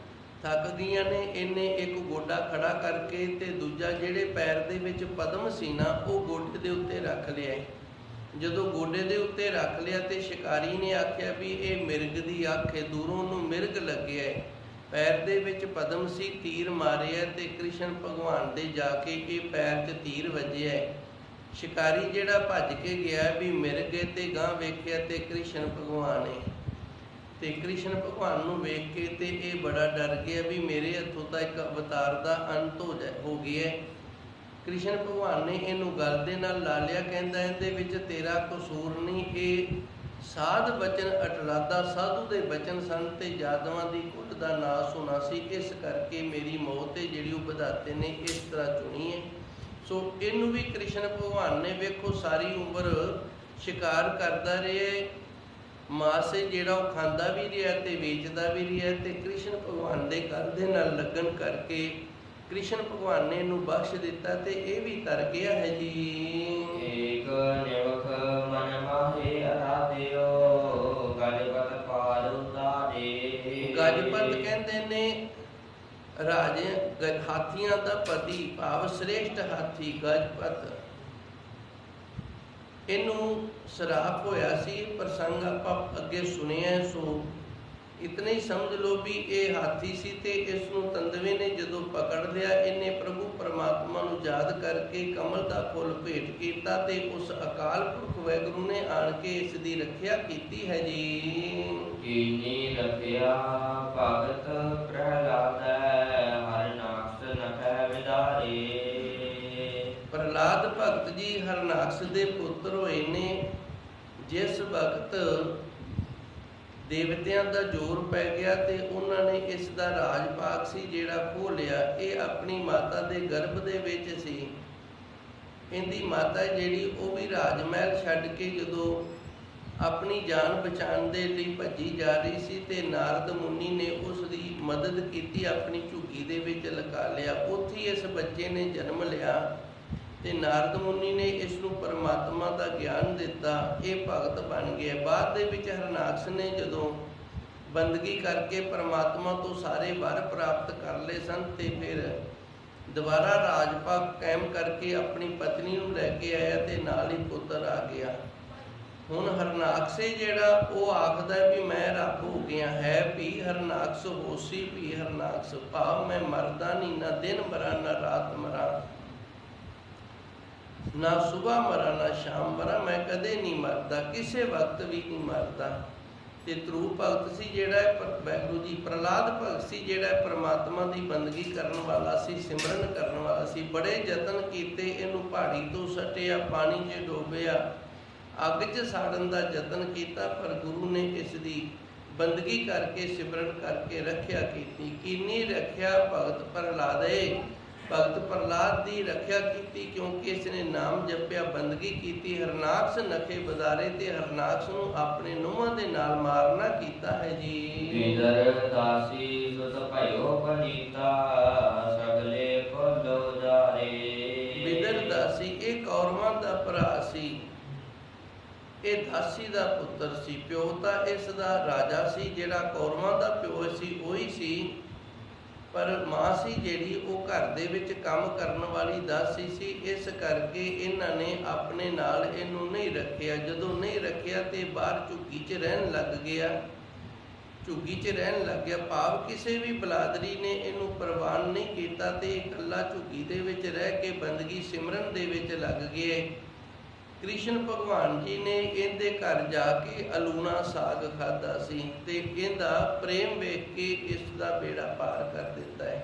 ਥੱਕ ਗਈਆਂ ਨੇ। ਇਹਨੇ ਇੱਕ ਗੋਡਾ ਖੜਾ ਕਰਕੇ ਤੇ ਦੂਜਾ ਜਿਹੜੇ ਪੈਰ ਦੇ ਵਿੱਚ ਪਦਮ ਸੀ ਨਾ, ਉਹ ਗੋਡੇ ਦੇ ਉੱਤੇ ਰੱਖ ਲਿਆ। ਜਦੋਂ ਗੋਡੇ ਦੇ ਉੱਤੇ ਰੱਖ ਲਿਆ ਤੇ ਸ਼ਿਕਾਰੀ ਨੇ ਆਖਿਆ ਵੀ ਇਹ ਮਿਰਗ ਦੀ ਅੱਖ ਹੈ, ਦੂਰੋਂ ਨੂੰ ਮਿਰਗ ਲੱਗਿਆ ਹੈ। ਪੈਰ ਦੇ ਵਿੱਚ ਪਦਮ ਸੀ, ਤੀਰ ਮਾਰਿਆ ਤੇ ਕ੍ਰਿਸ਼ਨ ਭਗਵਾਨ ਦੇ ਜਾ ਕੇ ਇਹ ਪੈਰ 'ਚ ਤੀਰ ਵੱਜਿਆ ਹੈ। ਸ਼ਿਕਾਰੀ ਜਿਹੜਾ ਭੱਜ ਕੇ ਗਿਆ ਵੀ ਮਿਰਗ ਹੈ ਤੇ ਗਾਂ ਵੇਖਿਆ ਤੇ ਕ੍ਰਿਸ਼ਨ ਭਗਵਾਨ ਹੈ। ਤੇ ਕ੍ਰਿਸ਼ਨ ਭਗਵਾਨ ਨੂੰ ਵੇਖ ਕੇ ਤੇ ਇਹ ਬੜਾ ਡਰ ਗਿਆ ਵੀ ਮੇਰੇ ਹੱਥੋਂ ਤਾਂ ਇੱਕ ਅਵਤਾਰ ਦਾ ਅੰਤ ਹੋ ਗਿਆ। ਕ੍ਰਿਸ਼ਨ ਭਗਵਾਨ ਨੇ ਇਹਨੂੰ ਗਲ ਦੇ ਨਾਲ ਲਾ ਲਿਆ। ਕਹਿੰਦਾ ਇਹਦੇ ਵਿੱਚ ਤੇਰਾ ਕਸੂਰ ਨਹੀਂ, ਇਹ ਸਾਧ ਬਚਨ ਅਟਲਾਦਾ ਸਾਧੂ ਦੇ ਬਚਨ ਸਨ ਤੇ ਜਾਦਵਾਂ ਦੀ ਕੁੱਲ ਦਾ ਨਾਸ ਹੋਣਾ ਸੀ। ਇਸ ਕਰਕੇ ਮੇਰੀ ਮੌਤ ਹੈ ਜਿਹੜੀ ਉਹ ਵਿਧਾਤੇ ਨੇ ਇਸ ਤਰ੍ਹਾਂ ਚੁਣੀ ਹੈ। ਸੋ ਇਹਨੂੰ ਵੀ ਕ੍ਰਿਸ਼ਨ ਭਗਵਾਨ ਨੇ ਵੇਖੋ ਸਾਰੀ ਉਮਰ ਸ਼ਿਕਾਰ ਕਰਦਾ ਰਿਹਾ, ਮਾਸ ਜਿਹੜਾ ਉਹ ਖਾਂਦਾ ਵੀ ਰਿਹਾ ਤੇ ਵੇਚਦਾ ਵੀ ਰਿਹਾ। ਤੇ ਕ੍ਰਿਸ਼ਨ ਭਗਵਾਨ ਦੇ ਘਰ ਦੇ ਨਾਲ ਲੱਗਣ ਕਰਕੇ ਕ੍ਰਿਸ਼ਨ ਭਗਵਾਨ ਨੇ ਇਹਨੂੰ ਬਖਸ਼ ਦਿੱਤਾ ਤੇ ਇਹ ਵੀ ਤਰ ਗਿਆ ਹੈ ਜੀ। ਏਕ ਨਿਵਖ ਮਨ ਮਾਹੇ ਅਰਾਧਿਓ, ਗਜਪਤ ਪਾਲ ਉਤਾਰੇ। ਗਜਪਤ ਕਹਿੰਦੇ ਨੇ ਰਾਜੇ ਹਾਥੀਆਂ ਦਾ ਪਤੀ, ਭਾਵ ਸ੍ਰੇਸ਼ਟ ਹਾਥੀ ਗਜਪਤ। ਇਹਨੂੰ ਸਰਾਪ ਹੋਇਆ ਸੀ। ਪ੍ਰਸੰਗ ਆਪਾਂ ਅੱਗੇ ਸੁਣਿਆ। ਸੋ ਇਤਨਾ ਹੀ ਸਮਝ ਲਓ ਵੀ ਇਹ ਹਾਥੀ ਸੀ ਤੇ ਇਸ ਨੂੰ ਤੰਦਵੇ ਨੇ ਜਦੋਂ ਪਕੜ ਲਿਆ, ਇਹਨੇ ਪ੍ਰਭੂ ਪਰਮਾਤਮਾ ਨੂੰ ਯਾਦ ਕਰਕੇ ਕਮਲ ਦਾ ਫੁੱਲ ਭੇਟ ਕੀਤਾ ਤੇ ਉਸ ਅਕਾਲ ਪੁਰਖ ਵਾਹਿਗੁਰੂ ਨੇ ਆਣ ਕੇ ਇਸ ਦੀ ਰੱਖਿਆ ਕੀਤੀ ਹੈ ਜੀ। ਕੀਨੀ ਰੱਖਿਆ ਭਗਤ ਪ੍ਰਹਲਾਦੈ, ਹਰਿਨਾਕਸ਼ ਨਖੈ ਵਿਦਾਰੇ। ਪ੍ਰਹਲਾਦ ਭਗਤ ਜੀ ਹਰਨਾਕਸ਼ ਦੇ ਪੁੱਤਰ ਹੋਏ ਨੇ। ਜਿਸ ਵਕਤ ਦੇਵਤਿਆਂ ਦਾ ਜ਼ੋਰ ਪੈ ਗਿਆ ਤੇ ਉਹਨਾਂ ਨੇ ਇਸ ਦਾ ਰਾਜ ਭਾਗ ਸੀ ਜਿਹੜਾ ਖੋਹ ਲਿਆ। ਇਹ ਆਪਣੀ ਮਾਤਾ ਦੇ ਗਰਭ ਦੇ ਵਿੱਚ ਸੀ। ਇਹਦੀ ਮਾਤਾ ਜਿਹੜੀ ਉਹ ਵੀ ਰਾਜ ਮਹਿਲ ਛੱਡ ਕੇ ਜਦੋਂ ਆਪਣੀ ਜਾਨ ਬਚਾਉਣ ਦੇ ਲਈ ਭੱਜੀ ਜਾ ਰਹੀ ਸੀ ਤੇ ਨਾਰਦ ਮੁਨੀ ਨੇ ਉਸ ਦੀ ਮਦਦ ਕੀਤੀ, ਆਪਣੀ ਝੁੱਗੀ ਦੇ ਵਿੱਚ ਲਗਾ ਲਿਆ। ਉੱਥੇ ਇਸ ਬੱਚੇ ਨੇ ਜਨਮ ਲਿਆ ਤੇ ਨਾਰਦ ਮੁਨੀ ਨੇ ਇਸ ਨੂੰ ਪਰਮਾਤਮਾ ਦਾ ਗਿਆਨ ਦਿੱਤਾ। ਇਹ ਭਗਤ ਬਣ ਗਿਆ। ਬਾਅਦ ਦੇ ਵਿੱਚ ਹਰਨਾਕਸ਼ ਨੇ ਜਦੋਂ ਬੰਦਗੀ ਕਰਕੇ ਪਰਮਾਤਮਾ ਤੋਂ ਸਾਰੇ ਵਰ ਪ੍ਰਾਪਤ ਕਰ ਲਏ ਸਨ ਤੇ ਫਿਰ ਦੁਬਾਰਾ ਰਾਜ ਭਾਗ ਕਾਇਮ ਕਰਕੇ ਆਪਣੀ ਪਤਨੀ ਨੂੰ ਲੈ ਕੇ ਆਇਆ ਤੇ ਨਾਲ ਹੀ ਪੁੱਤਰ ਆ ਗਿਆ। ਹੁਣ ਹਰਨਾਕਸ਼ ਜਿਹੜਾ ਉਹ ਆਖਦਾ ਵੀ ਮੈਂ ਰੱਬ ਹੋ ਗਿਆ ਹੈ। ਵੀ ਹਰਨਾਕਸ਼ ਹੋਸੀ ਵੀ ਹਰਨਾਕਸ਼, ਭਾਵ ਮੈਂ ਮਰਦਾ ਨਹੀਂ, ਨਾ ਦਿਨ ਮਰਾਂ ਨਾ ਰਾਤ ਮਰਾਂ, ਨਾ ਸੁਬਹ ਮਰਾਂ ਨਾ ਸ਼ਾਮ ਮਰਾਂ, ਮੈਂ ਕਦੇ ਨਹੀਂ ਮਰਦਾ, ਕਿਸੇ ਵਕਤ ਵੀ ਨਹੀਂ ਮਰਦਾ। ਤੇ ਧਰੂ ਭਗਤ ਸੀ ਜਿਹੜਾ ਵਾਹਿਗੁਰੂ ਜੀ, ਪ੍ਰਹਲਾਦ ਭਗਤ ਸੀ ਜਿਹੜਾ ਪਰਮਾਤਮਾ ਦੀ ਬੰਦਗੀ ਕਰਨ ਵਾਲਾ ਸੀ, ਸਿਮਰਨ ਕਰਨ ਵਾਲਾ ਸੀ। ਬੜੇ ਯਤਨ ਕੀਤੇ, ਇਹਨੂੰ ਪਹਾੜੀ ਤੋਂ ਸੱਟਿਆ, ਪਾਣੀ 'ਚ ਡੋਬਿਆ, ਅੱਗ 'ਚ ਸਾੜਨ ਦਾ ਯਤਨ ਕੀਤਾ, ਪਰ ਗੁਰੂ ਨੇ ਇਸ ਦੀ ਬੰਦਗੀ ਕਰਕੇ, ਸਿਮਰਨ ਕਰਕੇ ਰੱਖਿਆ ਕੀਤੀ। ਕੀਨੀ ਰੱਖਿਆ ਭਗਤ ਪ੍ਰਹਲਾਦੇ, ਭਗਤ ਪ੍ਰਹਲਾਦ ਦੀ ਰੱਖਿਆ ਕੀਤੀ, ਕਿਉਂਕਿ ਇਸ ਨੇ ਨਾਮ ਜਪਿਆ, ਬੰਦਗੀ ਕੀਤੀ। ਹਰਨਾਕਸ਼ ਨਖੇ ਬਦਾਰੇ, ਤੇ ਹਰਨਾਕਸ਼ ਨੂੰ ਆਪਣੇ ਨੂੰਹਾਂ ਦੇ ਨਾਲ ਮਾਰਨਾ ਕੀਤਾ ਹੈ ਜੀ। ਵਿਦਰ ਦਾਸੀ ਸੁਤ ਭਇਓ ਪਨੀਤਾ, ਸਗਲੇ ਕੁਲ ਜਾਰੇ। ਵਿਦਰ ਦਾਸੀ ਇਹ ਕੌਰਵਾਂ ਦਾ ਭਰਾ ਸੀ, ਇਹ ਦਾਸੀ ਦਾ ਪੁੱਤਰ ਸੀ। ਪਿਓ ਤਾਂ ਇਸ ਦਾ ਰਾਜਾ ਸੀ, ਜਿਹੜਾ ਕੌਰਵਾਂ ਦਾ ਪਿਓ ਸੀ ਉਹੀ ਸੀ, ਪਰ ਮਾਂ ਸੀ ਜਿਹੜੀ ਉਹ ਘਰ ਦੇ ਵਿੱਚ ਕੰਮ ਕਰਨ ਵਾਲੀ ਦਾਸੀ ਸੀ। ਇਸ ਕਰਕੇ ਇਹਨਾਂ ਨੇ ਆਪਣੇ ਨਾਲ ਇਹਨੂੰ ਨਹੀਂ ਰੱਖਿਆ। ਜਦੋਂ ਨਹੀਂ ਰੱਖਿਆ ਤੇ ਬਾਹਰ ਝੁੱਗੀ 'ਚ ਰਹਿਣ ਲੱਗ ਗਿਆ, ਝੁੱਗੀ 'ਚ ਰਹਿਣ ਲੱਗ ਗਿਆ। ਭਾਵ ਕਿਸੇ ਵੀ ਬਲਾਦਰੀ ਨੇ ਇਹਨੂੰ ਪ੍ਰਵਾਨ ਨਹੀਂ ਕੀਤਾ ਤੇ ਇਕੱਲਾ ਝੁੱਗੀ ਦੇ ਵਿੱਚ ਰਹਿ ਕੇ ਬੰਦਗੀ ਸਿਮਰਨ ਦੇ ਵਿੱਚ ਲੱਗ ਗਏ। ਕ੍ਰਿਸ਼ਨ ਭਗਵਾਨ ਜੀ ਨੇ ਇਹਦੇ ਘਰ ਜਾ ਕੇ ਅਲੂਣਾ ਸਾਗ ਖਾਧਾ ਸੀ ਤੇ ਇਹਦਾ ਪ੍ਰੇਮ ਵੇਖ ਕੇ ਇਸ ਦਾ ਬੇੜਾ ਪਾਰ ਕਰ ਦਿੱਤਾ ਹੈ।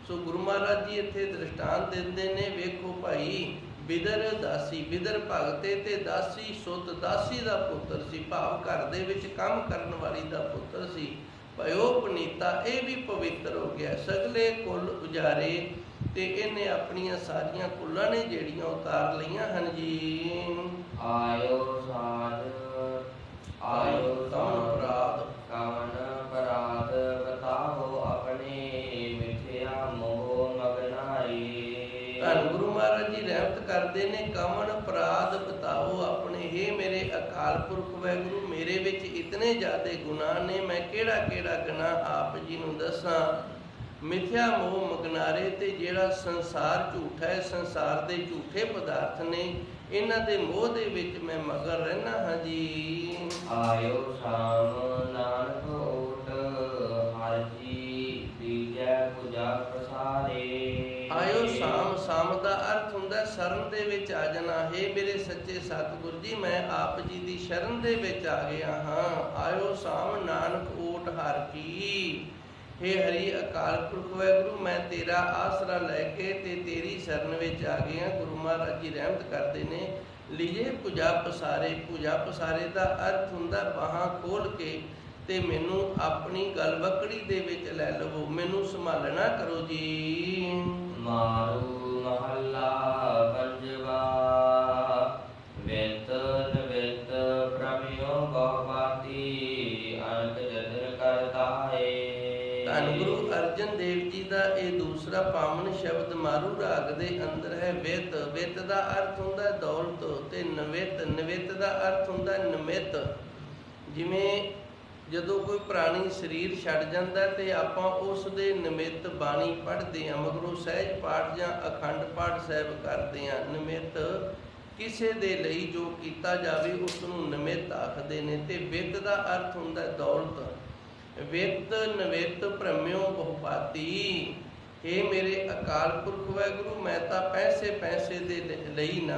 ਸੋ ਗੁਰੂ ਮਹਾਰਾਜ ਜੀ ਇੱਥੇ ਦ੍ਰਿਸ਼ਟਾਂਤ ਦਿੰਦੇ ਨੇ, ਵੇਖੋ ਭਾਈ, ਬਿਦਰ ਦਾਸੀ, ਬਿਦਰ ਭਗਤੇ ਤੇ ਦਾਸੀ ਸੁਤ, ਦਾਸੀ ਦਾ ਪੁੱਤਰ ਸੀ, ਭਾਵ ਘਰ ਦੇ ਵਿੱਚ ਕੰਮ ਕਰਨ ਵਾਲੀ ਦਾ ਪੁੱਤਰ ਸੀ। ਭਇਓ ਪਨੀਤਾ, ਇਹ ਵੀ ਪਵਿੱਤਰ ਹੋ ਗਿਆ। ਸਗਲੇ ਕੁਲ ਉਜਾਰੇ, ਤੇ ਇਹਨੇ ਆਪਣੀਆਂ ਸਾਰੀਆਂ ਕੁੱਲਾਂ ਨੇ ਜਿਹੜੀਆਂ ਉਤਾਰ ਲਈਆਂ ਹਨ ਜੀ। ਆਇਓ ਸਾਧ, ਆਇਓ ਕਵਨ ਪਰਾਧ, ਕਵਨ ਪਰਾਧ, ਬਤਾਓ ਆਪਣੇ, ਮਿਥਿਆ ਮੋਹ ਮਗਨਾਈ। ਧੰਨ ਗੁਰੂ ਮਹਾਰਾਜ ਜੀ ਰਹਿਮਤ ਕਰਦੇ ਨੇ, ਕਵਨ ਪਰਾਧ ਬਤਾਓ ਆਪਣੇ। ਹੇ ਮੇਰੇ ਅਕਾਲ ਪੁਰਖ ਵਾਹਿਗੁਰੂ, ਮੇਰੇ ਵਿੱਚ ਇਤਨੇ ਜ਼ਿਆਦੇ ਗੁਨਾਹ ਨੇ, ਮੈਂ ਕਿਹੜਾ ਕਿਹੜਾ ਗੁਨਾਹ ਆਪ ਜੀ ਨੂੰ ਦੱਸਾਂ। ਮਿਥਿਆ ਮੋਹ ਮਗਨਾਰੇ, ਤੇ ਜਿਹੜਾ ਸੰਸਾਰ ਝੂਠਾ ਹੈ, ਸੰਸਾਰ ਦੇ ਝੂਠੇ ਪਦਾਰਥ ਨੇ, ਇਹਨਾਂ ਦੇ ਮੋਹ ਦੇ ਵਿੱਚ ਮੈਂ ਮਗਨ ਰਹਿਣਾ ਹਾਂ ਜੀ। ਆਇਓ ਸ਼ਾਮ ਨਾਨਕ ਓਟ, ਹਰਿ ਜੀ ਦੀਜੈ ਪੂਜਾ ਪ੍ਰਸਾਰੇ। ਆਇਓ ਸ਼ਾਮ, ਸ਼ਾਮ ਦਾ ਅਰਥ ਹੁੰਦਾ ਸ਼ਰਨ ਦੇ ਵਿੱਚ ਆ ਜਾਣਾ। ਹੇ ਮੇਰੇ ਸੱਚੇ ਸਤਿਗੁਰ ਜੀ, ਮੈਂ ਆਪ ਜੀ ਦੀ ਸ਼ਰਨ ਦੇ ਵਿੱਚ ਆ ਗਿਆ ਹਾਂ। ਆਇਓ ਸ਼ਾਮ ਨਾਨਕ ਓਟ ਹਰਿ ਕੀ, ਹੇ ਹਰੀ ਅਕਾਲ ਪੁਰਖ ਵਾਹਿਗੁਰੂ, ਮੈਂ ਤੇਰਾ ਆਸਰਾ ਲੈ ਕੇ ਤੇ ਤੇਰੀ ਸ਼ਰਨ ਵਿੱਚ ਆ ਗਿਆ। ਗੁਰੂ ਮਹਾਰਾਜ ਜੀ ਰਹਿਮਤ ਕਰਦੇ ਨੇ, ਲਿਜੇ ਪੂਜਾ ਪਸਾਰੇ। ਪੂਜਾ ਪਸਾਰੇ ਦਾ ਅਰਥ ਹੁੰਦਾ ਬਾਹਾਂ ਖੋਲ ਕੇ ਤੇ ਮੈਨੂੰ ਆਪਣੀ ਗਲਵਕੜੀ ਦੇ ਵਿੱਚ ਲੈ ਲਵੋ, ਮੈਨੂੰ ਸੰਭਾਲਣਾ ਕਰੋ ਜੀ। ਮਾਰੂ ਮਹੱਲਾ ਪੰਜਵਾ, ਵੇਤ ਨਵੇਤ ਪ੍ਰਮਿਓ ਗੋਪਾਤੀ, ਅਨਕ ਜਤਨ ਕਰਤਾਏ। ਧੰਨ ਗੁਰੂ ਅਰਜਨ ਦੇਵ ਜੀ ਦਾ ਇਹ ਦੂਸਰਾ ਪਾਵਨ ਸ਼ਬਦ ਮਾਰੂ ਰਾਗ ਦੇ ਅੰਦਰ ਹੈ। ਵਿੱਤ, ਵਿੱਤ ਦਾ ਅਰਥ ਹੁੰਦਾ ਦੌਲਤ, ਤੇ ਨਵਿਤ, ਨਵਿਤ ਦਾ ਅਰਥ ਹੁੰਦਾ ਨਿਮਿਤ। ਜਿਵੇਂ ਜਦੋਂ ਕੋਈ ਪ੍ਰਾਣੀ ਸਰੀਰ ਛੱਡ ਜਾਂਦਾ ਤੇ ਆਪਾਂ ਉਸ ਦੇ ਨਿਮਿਤ ਬਾਣੀ ਪੜ੍ਹਦੇ ਹਾਂ, ਮਗਰੋਂ ਸਹਿਜ ਪਾਠ ਜਾਂ ਅਖੰਡ ਪਾਠ ਸਾਹਿਬ ਕਰਦੇ ਹਾਂ। ਨਿਮਿਤ ਕਿਸੇ ਦੇ ਲਈ ਜੋ ਕੀਤਾ ਜਾਵੇ ਉਸ ਨੂੰ ਨਿਮਿਤ ਆਖਦੇ ਨੇ। ਤੇ ਵਿੱਤ ਦਾ ਅਰਥ ਹੁੰਦਾ ਦੌਲਤ। ਵਿੱਤ ਨਵਿਤ ਭ੍ਰਮਿਓ ਬਹੁਪਾਤੀ, ਹੇ ਮੇਰੇ ਅਕਾਲ ਪੁਰਖ ਵਾਹਿਗੁਰੂ, ਮੈਂ ਤਾਂ ਪੈਸੇ ਪੈਸੇ ਦੇ ਲਈ ਨਾ,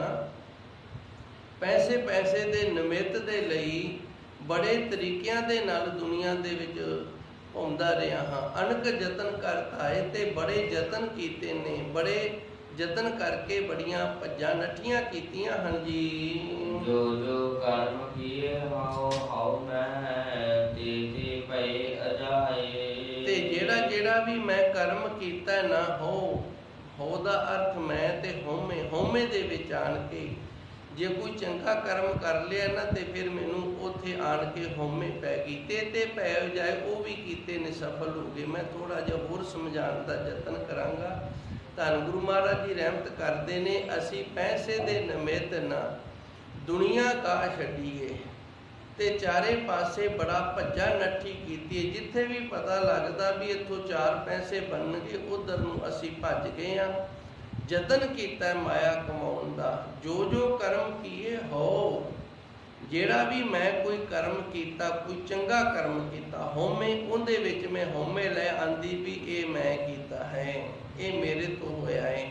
ਪੈਸੇ ਪੈਸੇ ਦੇ ਨਿਮਿਤ ਦੇ ਲਈ ਬੜੇ ਤਰੀਕਿਆਂ ਦੇ ਨਾਲ ਦੁਨੀਆ ਦੇ ਵਿੱਚ ਘੁੰਮਦਾ ਰਿਹਾ ਹਾਂ। ਅਨਕ ਯਤਨ ਕਰਤਾਏ, ਤੇ ਬੜੇ ਯਤਨ ਕੀਤੇ ਨੇ, ਬੜੇ ਯਤਨ ਕਰਕੇ ਬੜੀਆਂ ਭੱਜਾਂ ਨੱਠੀਆਂ ਕੀਤੀਆਂ ਹਨ ਜੀ। ਜੋ ਜੋ ਕਰਮ ਕੀਏ ਹਾਉ ਹਾਉ ਮੈਂ, ਤੇ ਭਏ ਅਜਾਏ। ਤੇ ਜਿਹੜਾ ਜਿਹੜਾ ਵੀ ਮੈਂ ਕਰਮ ਕੀਤਾ ਨਾ, ਹੋ ਦਾ ਅਰਥ ਮੈਂ, ਤੇ ਹਉਮੈ, ਹਉਮੈ ਦੇ ਵਿੱਚ ਆਣ ਕੇ ਜੇ ਕੋਈ ਚੰਗਾ ਕਰਮ ਕਰ ਲਿਆ ਨਾ ਤੇ ਫਿਰ ਮੈਨੂੰ ਉੱਥੇ ਆਣ ਕੇ ਹਉਮੈ ਪੈ ਗਈ। ਤੇ ਪੈ ਜਾਏ, ਉਹ ਵੀ ਕੀਤੇ ਨੇ ਸਫਲ ਹੋ ਗਏ। ਮੈਂ ਥੋੜਾ ਜਿਹਾ ਹੋਰ ਸਮਝਾਉਣ ਦਾ ਯਤਨ ਕਰਾਂਗਾ। ਧੰਨ ਗੁਰੂ ਮਹਾਰਾਜ ਜੀ ਰਹਿਮਤ ਕਰਦੇ ਨੇ, ਅਸੀਂ ਪੈਸੇ ਦੇ ਨਿਮਿਤ ਨਾ ਦੁਨੀਆ ਕਾ ਛੱਡੀਏ ਤੇ ਚਾਰੇ ਪਾਸੇ ਬੜਾ ਭੱਜਾ ਨੱਠੀ ਕੀਤੀ ਹੈ। ਜਿੱਥੇ ਵੀ ਪਤਾ ਲੱਗਦਾ ਵੀ ਇੱਥੋਂ 4 ਪੈਸੇ ਬਣਨਗੇ, ਉਧਰ ਨੂੰ ਅਸੀਂ ਭੱਜ ਗਏ ਹਾਂ। ਯਤਨ ਕੀਤਾ ਮਾਇਆ ਕਮਾਉਣ ਦਾ। ਜੋ ਜੋ ਕਰਮ ਕੀਏ ਹੋ, ਜਿਹੜਾ ਵੀ ਮੈਂ ਕੋਈ ਕਰਮ ਕੀਤਾ, ਕੋਈ ਚੰਗਾ ਕਰਮ ਕੀਤਾ, ਹਉਮੈ, ਉਹਦੇ ਵਿੱਚ ਮੈਂ ਹਉਮੈ ਲੈ ਆਂਦੀ ਵੀ ਇਹ ਮੈਂ ਕੀਤਾ ਹੈ, ਇਹ ਮੇਰੇ ਤੋਂ ਹੋਇਆ ਹੈ।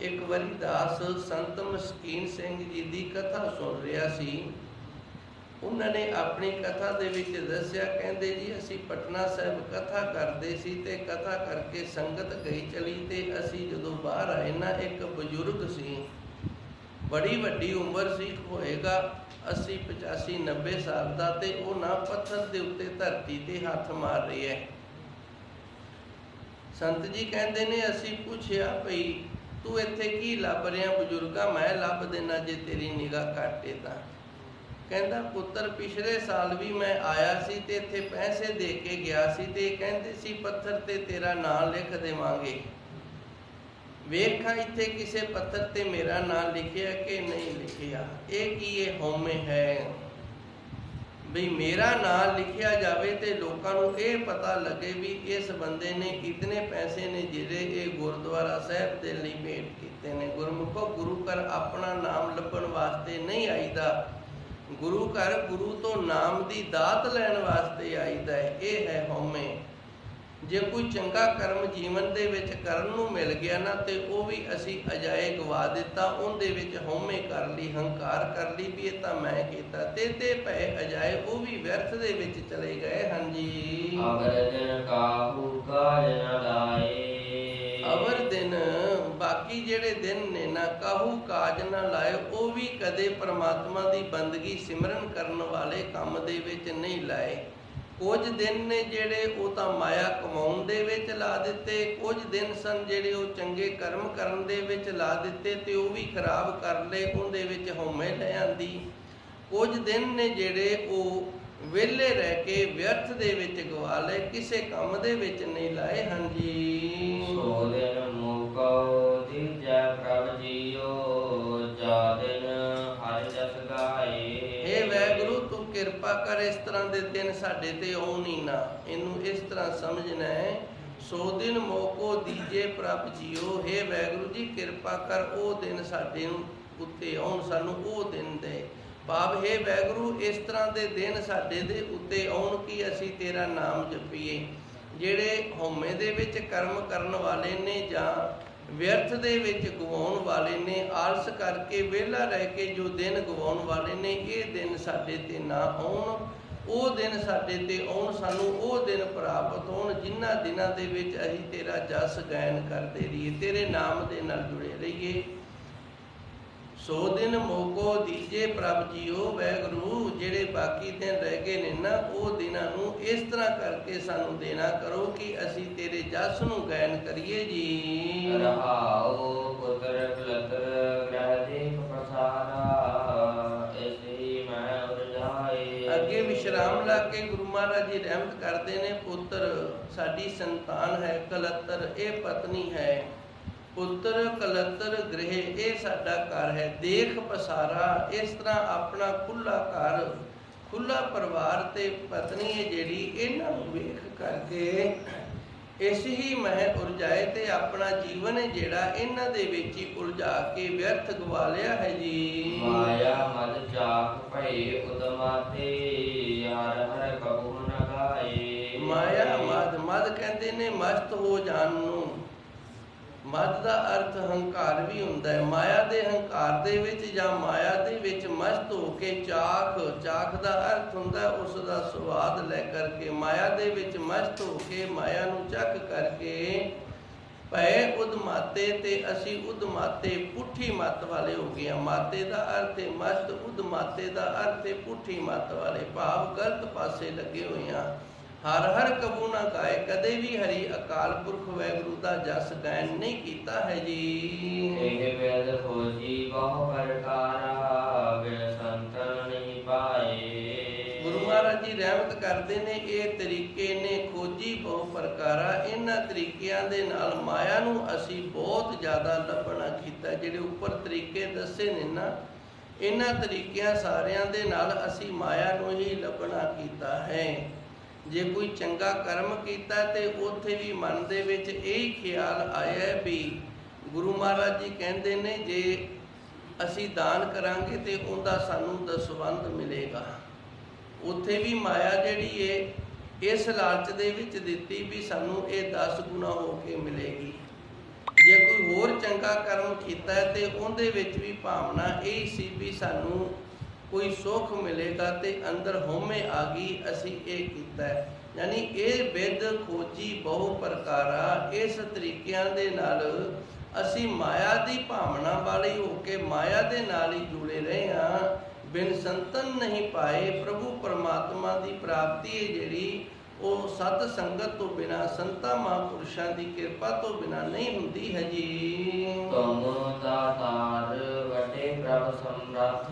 ਇੱਕ ਵਾਰੀ ਦਾਸ ਸੰਤ ਮਸਕੀਨ ਸਿੰਘ ਜੀ ਦੀ ਕਥਾ ਸੁਣ ਰਿਹਾ ਸੀ। ਉਹਨਾਂ ਨੇ ਆਪਣੀ ਕਥਾ ਦੇ ਵਿੱਚ ਦੱਸਿਆ, ਕਹਿੰਦੇ ਜੀ ਅਸੀਂ ਪਟਨਾ ਸਾਹਿਬ ਕਥਾ ਕਰਦੇ ਸੀ ਤੇ ਕਥਾ ਕਰਕੇ ਸੰਗਤ ਗਈ ਚਲੀ, ਤੇ ਅਸੀਂ ਜਦੋਂ ਬਾਹਰ ਆਏ ਨਾ, ਇੱਕ ਬਜ਼ੁਰਗ ਸੀ, बड़ी वड्डी उम्र सी, होएगा 80 85 90 साल का, ते वो ना पत्थर के उत्ते धरती ते हथ मार रही है। संत जी कहते ने असी पूछया भई तू इत्थे की लभ रहा बजुर्गा? मैं लभ देना जे तेरी निगाह घट है तां। कहंदा पुत्र पिछले साल भी मैं आया सी ते इत्थे पैसे दे के गया सी ते कहंदे सी पत्थर ते तेरा नाम लिख देवांगे। वेखा इत्थे किसे पत्थर ते मेरा नाम लिखिया कि नहीं लिखिया? एक ही ये हौमे है भी मेरा नाम लिखिया जावे ते लोकां नूं ये पता लगे भी इस बंदे ने इतने पैसे ने जिहड़े ये गुरुद्वारा साहिब दे लई भेंट कीते ने। गुरमुखो गुरु घर अपना नाम लभण वास्ते नहीं आईदा, गुरु घर गुरु तो नाम दी दात लैण वास्ते आईदा है। ये है हौमे। जे कोई चंगा कर्म जीवन दे विच करन नूं मिल गया ना ते वो भी असी अजाए गवा दिता, उहदे विच हौमे कर ली, हंकार कर ली भी ये तां मैं कीता, ते पै अजाए वो भी व्यर्थ दे विच चले गए। हाँ जी। अवर दिन काहू काज न लाए, अवर दिन बाकी जेड़े दिन ने ना काहू काज ना लाए, वो भी कदे परमात्मा दी बंदगी सिमरन करन वाले काम दे विच नहीं लाए। कुछ दिन ने जेड़े वो तां माया कमाउण दे विच ला दिते, कुछ दिन सन जेड़े वो चंगे कर्म करन दे विच ला दिते ते वो भी खराब कर ले, उहदे विच हौमे ले आंदी। कुछ दिन ने जेड़े वो वेले रह के व्यर्थ दे विच गवा ले, किसे काम दे विच नहीं लाए। हाँ जी। सो दिन मुको दीजै प्रभ जियो, जा दिन हरि जस गाए। हे वैगुरु तू किरपा कर इस तरह के दिन साडे ते आउण ही ना, इनू इस तरह समझना है। सो दिन मोको दीजे प्रभ जियो, हे वैगुरु जी किरपा कर वो दिन साडे उत्ते आउण, सानू वो दिन दे। भाव हे वैगुरु इस तरह के दिन साडे दे उत्ते आउण कि असी तेरा नाम जपीए। जेड़े हौमे दे विच कर्म करन वाले ने जां व्यर्थ दे विच गवाउण वाले ने, आलस करके वेला रह के जो दिन गवाउण वाले ने, ये दिन साडे ते ना आउण, वो दिन साडे ते आउण, सानू वो दिन प्राप्त होण जिन्हां दिनां दे विच असीं तेरा जस गायन करदे रहिए, तेरे नाम दे नाल जुड़े रहिए। सो दिन मोको दीजे प्रभ जियो, वैगुरु जेड़े बाकी दिन रह गए ने ना, वो दिनां नूं इस तरह करके सानू देना करो कि असी तेरे जस नूं गायन करिए जी। रहाओ पुत्र कलतर ग्रह देख पसारा, ऐसी मैं उरझाए। अगे विश्राम ला के गुरु महाराज जी रहमत करते ने, पुत्र साडी संतान है, कलतर ये पत्नी है, पुत्र कलतर गृह ये साडा घर है, देख पसारा इस तरह अपना खुला घर, खुला परिवार ते पत्नी है जेड़ी, इन्हां नूं वेख करके इस ही मैं उलझाए ते अपना जीवन है जेड़ा इन्हां दे विच ही उलझा के व्यर्थ गवा लिया है जी। माया मद चाक भई उदमाते, यार हर कबू न गाए। माया मद, मद कहते ने मस्त हो जान नूं। मद का अर्थ हंकार भी हुंदा है। माया दे हंकार दे विच जां माया दे विच मस्त हो के चाख, चाख का अर्थ हुंदा उस दा स्वाद लै करके, माया दे विच मस्त हो के माया नूं चख करके भै उदमाते ते असी उदमाते पुठी मत वाले हो गए। माते का अर्थ है मस्त, उदमाते का अर्थ है पुठी मत वाले, भाव गलत पासे लगे हुए हैं। हर हर कबू ना गाए, कदे भी हरि अकाल पुरख वैगुरु का जस गायन नहीं किया है जी। वेद खोजी बहु प्रकारा, बिन संतन नहीं पाए। गुरु महाराज जी रहमत करते ने, ये तरीके ने खोजी बहु प्रकारा, इन्हां तरीकियां दे नाल माया नूं असी बहुत ज़्यादा लभना कीता। जिहड़े उपर तरीके दसे ने ना, इन्हां तरीकियां सारियां दे नाल असी माया नूं ही लभना कीता है। जे कोई चंगा कर्म किया तो उत्थे भी मन दे विच यही ख्याल आया भी गुरु महाराज जी कहते ने जे असी दान करांगे तो उनका सानू दसवंध मिलेगा। उत्थे भी माया जिहड़ी है इस लालच दे विच दित्ती भी सानू ये 10 गुना हो के मिलेगी। जे कोई होर चंगा कर्म किया तो उहदे विच भी भावना यही सी भी सानू कोई सुख मिलेगा, तो अंदर होमे आ गई असी ये कीता है। यानी ये विद खोजी बहु प्रकारा, इस तरीकियां दे नाल ਅਸੀਂ ਮਾਇਆ ਦੀ ਭਾਵਨਾ ਵਾਲੇ ਹੋ ਕੇ ਮਾਇਆ ਦੇ ਨਾਲ ਹੀ ਜੁੜੇ ਰਹੇ ਹਾਂ। ਬਿਨ ਸੰਤਨ ਨਹੀਂ ਪਾਏ। ਪ੍ਰਭੂ ਪਰਮਾਤਮਾ ਦੀ ਪ੍ਰਾਪਤੀ ਹੈ ਜਿਹੜੀ ਉਹ ਸਤ ਸੰਗਤ ਤੋਂ ਬਿਨਾਂ, ਸੰਤਾਂ ਮਹਾਂਪੁਰਸ਼ਾਂ ਦੀ ਕਿਰਪਾ ਤੋਂ ਬਿਨਾਂ ਨਹੀਂ ਹੁੰਦੀ ਹੈ ਜੀ। ਤੁਮ ਦਾਤਾਰ ਵੱਡੇ ਪ੍ਰਭ ਸਮਰੱਥ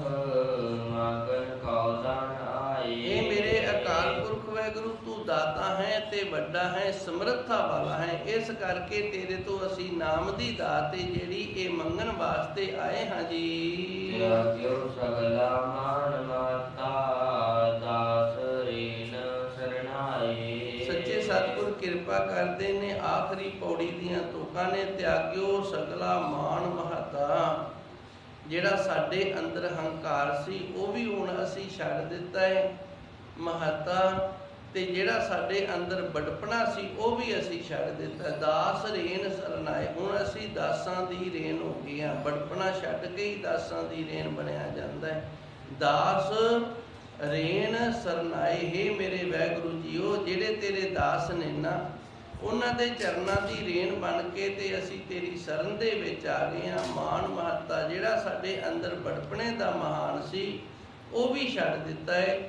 ਮੰਗਣ ਕਉ ਦਾਨ ਆਏ। ਇਹ ਮੇਰੇ ਅਕਾਲ ਪੁਰਖ ਵਾਹਿਗੁਰੂ ਤੂੰ ਦਾਤਾ ਹੈ ਤੇ ਵੱਡਾ ਹੈ, ਸਮਰੱਥਾ ਵਾਲਾ ਹੈ। ਇਸ ਕਰਕੇ ਤੇਰੇ ਤੋਂ ਅਸੀਂ ਨਾਮ ਦੀ ਦਾਤ ਹੈ ਜਿਹੜੀ ਇਹ ਮੰਗਣ ਵਾਸਤੇ ਆਏ ਹਾਂ ਜੀ। ਤਿਆਗਿਓ ਸਗਲਾ ਮਾਨ ਮਾਤਾ ਦਾਸ ਰੇਨ ਸਰਨਾਏ। ਸੱਚੇ ਸਤਿਗੁਰ ਕਿਰਪਾ ਕਰਦੇ ਨੇ। ਆਖਰੀ ਪੌੜੀ ਦੀਆਂ ਤੁਕਾਂ ਨੇ, ਤਿਆਗਿਓ ਸਗਲਾ ਮਾਨ ਮਹੱਤਾ। ਜਿਹੜਾ ਸਾਡੇ ਅੰਦਰ ਹੰਕਾਰ ਸੀ ਉਹ ਵੀ ਹੁਣ ਅਸੀਂ ਛੱਡ ਦਿੱਤਾ ਹੈ, ਮਹੱਤਾ। ਤੇ ਜਿਹੜਾ ਸਾਡੇ ਅੰਦਰ ਬੜਪਣਾ ਸੀ ਉਹ ਵੀ ਅਸੀਂ ਛੱਡ ਦਿੱਤਾ। ਦਾਸ ਰੇਨ ਸਰਨਾਏ। ਹੁਣ ਅਸੀਂ ਦਾਸਾਂ ਦੀ ਰੇਨ ਹੋ ਗਏ ਹਾਂ। ਬੜਪਣਾ ਛੱਡ ਕੇ ਹੀ ਦਾਸਾਂ ਦੀ ਰੇਨ ਬਣਿਆ ਜਾਂਦਾ ਹੈ। ਦਾਸ ਰੇਨ ਸਰਨਾਏ। ਹੇ ਮੇਰੇ ਵਾਹਿਗੁਰੂ ਜੀਓ, ਜਿਹੜੇ ਤੇਰੇ ਦਾਸ ਨੇ ਨਾ, ਉਹਨਾਂ ਦੇ ਚਰਨਾਂ ਦੀ ਰੇਨ ਬਣ ਕੇ ਤੇ ਅਸੀਂ ਤੇਰੀ ਸ਼ਰਨ ਦੇ ਵਿੱਚ ਆ ਗਏ ਹਾਂ। ਮਾਨ ਮਹੱਤਾ, ਜਿਹੜਾ ਸਾਡੇ ਅੰਦਰ ਬੜਪਣੇ ਦਾ ਮਹਾਨ ਸੀ ਉਹ ਵੀ ਛੱਡ ਦਿੱਤਾ ਹੈ।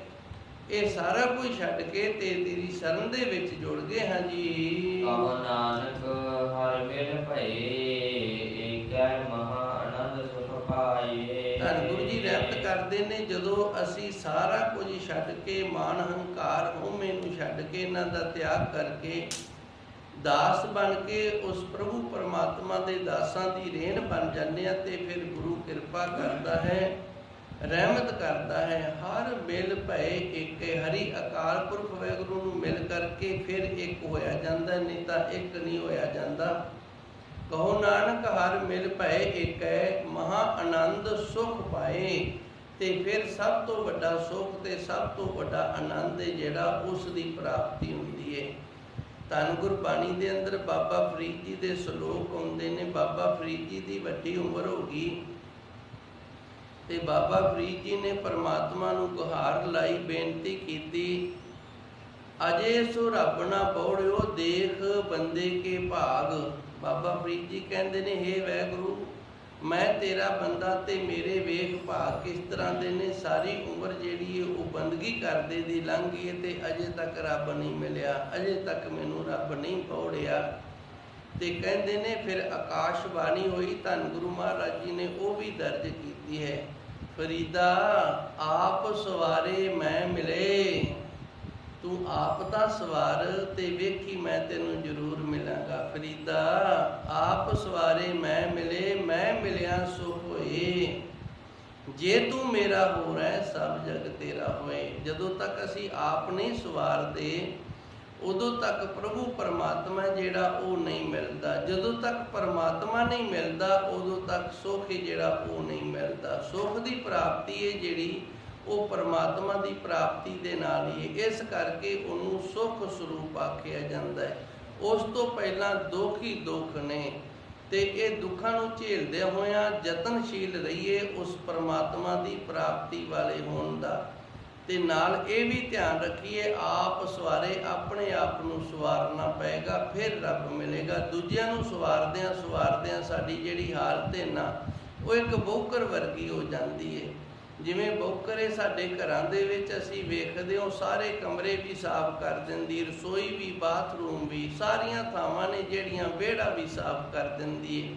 ਇਹ ਸਾਰਾ ਕੁਝ ਛੱਡ ਕੇ ਤੇ ਤੇਰੀ ਸ਼ਰਨ ਦੇ ਵਿੱਚ ਜੁੜ ਗਏ ਹਾਂ ਜੀ। ਕਉ ਨਾਨਕ ਹਰਿ ਮਿਲ ਭਏ ਏਕੈ ਮਹਾ ਆਨੰਦ ਸੁਖ ਪਾਏ। ਧੰਨ ਗੁਰੂ ਜੀ ਰਹਿਮਤ ਕਰਦੇ ਨੇ। ਜਦੋਂ ਅਸੀਂ ਸਾਰਾ ਕੁਝ ਛੱਡ ਕੇ, ਮਾਨ ਹੰਕਾਰ ਹਉਮੈ ਨੂੰ ਛੱਡ ਕੇ, ਇਹਨਾਂ ਦਾ ਤਿਆਗ ਕਰਕੇ ਦਾਸ ਬਣ ਕੇ ਉਸ ਪ੍ਰਭੂ ਪਰਮਾਤਮਾ ਦੇ ਦਾਸਾਂ ਦੀ ਰੇਨ ਬਣ ਜਾਂਦੇ ਆ, ਤੇ ਫਿਰ ਗੁਰੂ ਕਿਰਪਾ ਕਰਦਾ ਹੈ, ਰਹਿਮਤ ਕਰਦਾ ਹੈ। ਹਰ ਮਿਲ ਭਏ ਏਕੇ। ਹਰੀ ਅਕਾਲ ਪੁਰਖ ਵਾਹਿਗੁਰੂ ਨੂੰ ਮਿਲ ਕਰਕੇ ਫਿਰ ਇੱਕ ਹੋਇਆ ਜਾਂਦਾ, ਨਹੀਂ ਤਾਂ ਇੱਕ ਨਹੀਂ ਹੋਇਆ ਜਾਂਦਾ। ਕਹੋ ਨਾਨਕ ਹਰ ਮਿਲ ਭਏ ਏਕੈ ਮਹਾ ਆਨੰਦ ਸੁਖ ਪਾਏ। ਤੇ ਫਿਰ ਸਭ ਤੋਂ ਵੱਡਾ ਸੁਖ ਤੇ ਸਭ ਤੋਂ ਵੱਡਾ ਆਨੰਦ ਹੈ ਜਿਹੜਾ ਉਸ ਦੀ ਪ੍ਰਾਪਤੀ ਹੁੰਦੀ ਹੈ। ਧੰਨ ਗੁਰਬਾਣੀ ਦੇ ਅੰਦਰ ਬਾਬਾ ਫਰੀਦ ਜੀ ਦੇ ਸ਼ਲੋਕ ਆਉਂਦੇ ਨੇ। ਬਾਬਾ ਫਰੀਦ ਜੀ ਦੀ ਵੱਡੀ ਉਮਰ ਹੋ ਗਈ ਤੇ ਬਾਬਾ ਫਰੀਦ ਜੀ ਨੇ ਪਰਮਾਤਮਾ ਨੂੰ ਗੁਹਾਰ ਲਾਈ, ਬੇਨਤੀ ਕੀਤੀ, ਅਜੇ ਸੋ ਰੱਬ ਨਾ ਪੌੜਿਓ ਦੇਖ ਬੰਦੇ ਕੇ ਭਾਗ। ਬਾਬਾ ਫਰੀਦ ਜੀ ਕਹਿੰਦੇ ਨੇ, ਹੇ ਵਾਹਿਗੁਰੂ, ਮੈਂ ਤੇਰਾ ਬੰਦਾ ਤੇ ਮੇਰੇ ਵੇਖ ਭਾਗ ਕਿਸ ਤਰ੍ਹਾਂ ਦੇ ਨੇ। ਸਾਰੀ ਉਮਰ ਜਿਹੜੀ ਹੈ ਉਹ ਬੰਦਗੀ ਕਰਦੇ ਦੀ ਲੰਘ ਗਈ ਹੈ ਤੇ ਅਜੇ ਤੱਕ ਰੱਬ ਨਹੀਂ ਮਿਲਿਆ, ਅਜੇ ਤੱਕ ਮੈਨੂੰ ਰੱਬ ਨਹੀਂ ਪੌੜਿਆ। ਤੇ ਕਹਿੰਦੇ ਨੇ ਫਿਰ ਆਕਾਸ਼ਬਾਣੀ ਹੋਈ, ਧੰਨ ਗੁਰੂ ਮਹਾਰਾਜ ਜੀ ਨੇ ਉਹ ਵੀ ਦਰਜ ਕੀਤੀ ਹੈ। ਫਰੀਦਾ ਆਪ ਸਵਾਰੇ ਮੈਂ ਮਿਲੇ। ਤੂੰ ਆਪ ਦਾ ਸਵਾਰ ਤੇ ਵੇਖੀ ਮੈਂ ਤੈਨੂੰ ਜ਼ਰੂਰ ਮਿਲਾਂਗਾ। ਫਰੀਦਾ ਆਪ ਸਵਾਰੇ ਮੈਂ ਮਿਲੇ, ਮੈਂ ਮਿਲਿਆ ਸੋ ਹੋਏ। ਜੇ ਤੂੰ ਮੇਰਾ ਹੋ ਰਹਿ ਸਭ ਜਗ ਤੇਰਾ ਹੋਏ। ਜਦੋਂ ਤੱਕ ਅਸੀਂ ਆਪ ਨਹੀਂ ਸਵਾਰਦੇ ਉਦੋਂ ਤੱਕ ਪ੍ਰਭੂ ਪਰਮਾਤਮਾ ਜਿਹੜਾ ਉਹ ਨਹੀਂ ਮਿਲਦਾ। ਜਦੋਂ ਤੱਕ ਪਰਮਾਤਮਾ ਨਹੀਂ ਮਿਲਦਾ ਉਦੋਂ ਤੱਕ ਸੁੱਖ ਜਿਹੜਾ ਉਹ ਨਹੀਂ ਮਿਲਦਾ। ਸੁੱਖ ਦੀ ਪ੍ਰਾਪਤੀ ਹੈ ਜਿਹੜੀ ਉਹ ਪਰਮਾਤਮਾ ਦੀ ਪ੍ਰਾਪਤੀ ਦੇ ਨਾਲ ਹੀ ਹੈ। ਇਸ ਕਰਕੇ ਉਹਨੂੰ ਸੁੱਖ ਸਰੂਪ ਆਖਿਆ ਜਾਂਦਾ ਹੈ। ਉਸ ਤੋਂ ਪਹਿਲਾਂ ਦੁੱਖ ਹੀ ਦੁੱਖ ਨੇ ਤੇ ਇਹ ਦੁੱਖਾਂ ਨੂੰ ਝੇਲਦਿਆਂ ਹੋਇਆਂ ਯਤਨਸ਼ੀਲ ਰਹੀਏ ਉਸ ਪਰਮਾਤਮਾ ਦੀ ਪ੍ਰਾਪਤੀ ਵਾਲੇ ਹੋਣ ਦਾ। ਤੇ ਨਾਲ ਇਹ ਵੀ ਧਿਆਨ ਰੱਖੀਏ, ਆਪ ਸਵਾਰੇ, ਆਪਣੇ ਆਪ ਨੂੰ ਸਵਾਰਨਾ ਪਏਗਾ, ਫਿਰ ਰੱਬ ਮਿਲੇਗਾ। ਦੂਜਿਆਂ ਨੂੰ ਸਵਾਰਦਿਆਂ ਸਾਡੀ ਜਿਹੜੀ ਹਾਲਤ ਹੈ ਨਾ, ਉਹ ਇੱਕ ਬੌਕਰ ਵਰਗੀ ਹੋ ਜਾਂਦੀ ਹੈ। ਜਿਵੇਂ ਬੌਕਰ ਹੈ ਸਾਡੇ ਘਰਾਂ ਦੇ ਵਿੱਚ ਅਸੀਂ ਵੇਖਦੇ ਹਾਂ, ਸਾਰੇ ਕਮਰੇ ਵੀ ਸਾਫ਼ ਕਰ ਦਿੰਦੀ, ਰਸੋਈ ਵੀ, ਬਾਥਰੂਮ ਵੀ, ਸਾਰੀਆਂ ਥਾਵਾਂ ਨੇ ਜਿਹੜੀਆਂ, ਵਿਹੜਾ ਵੀ ਸਾਫ਼ ਕਰ ਦਿੰਦੀ ਹੈ।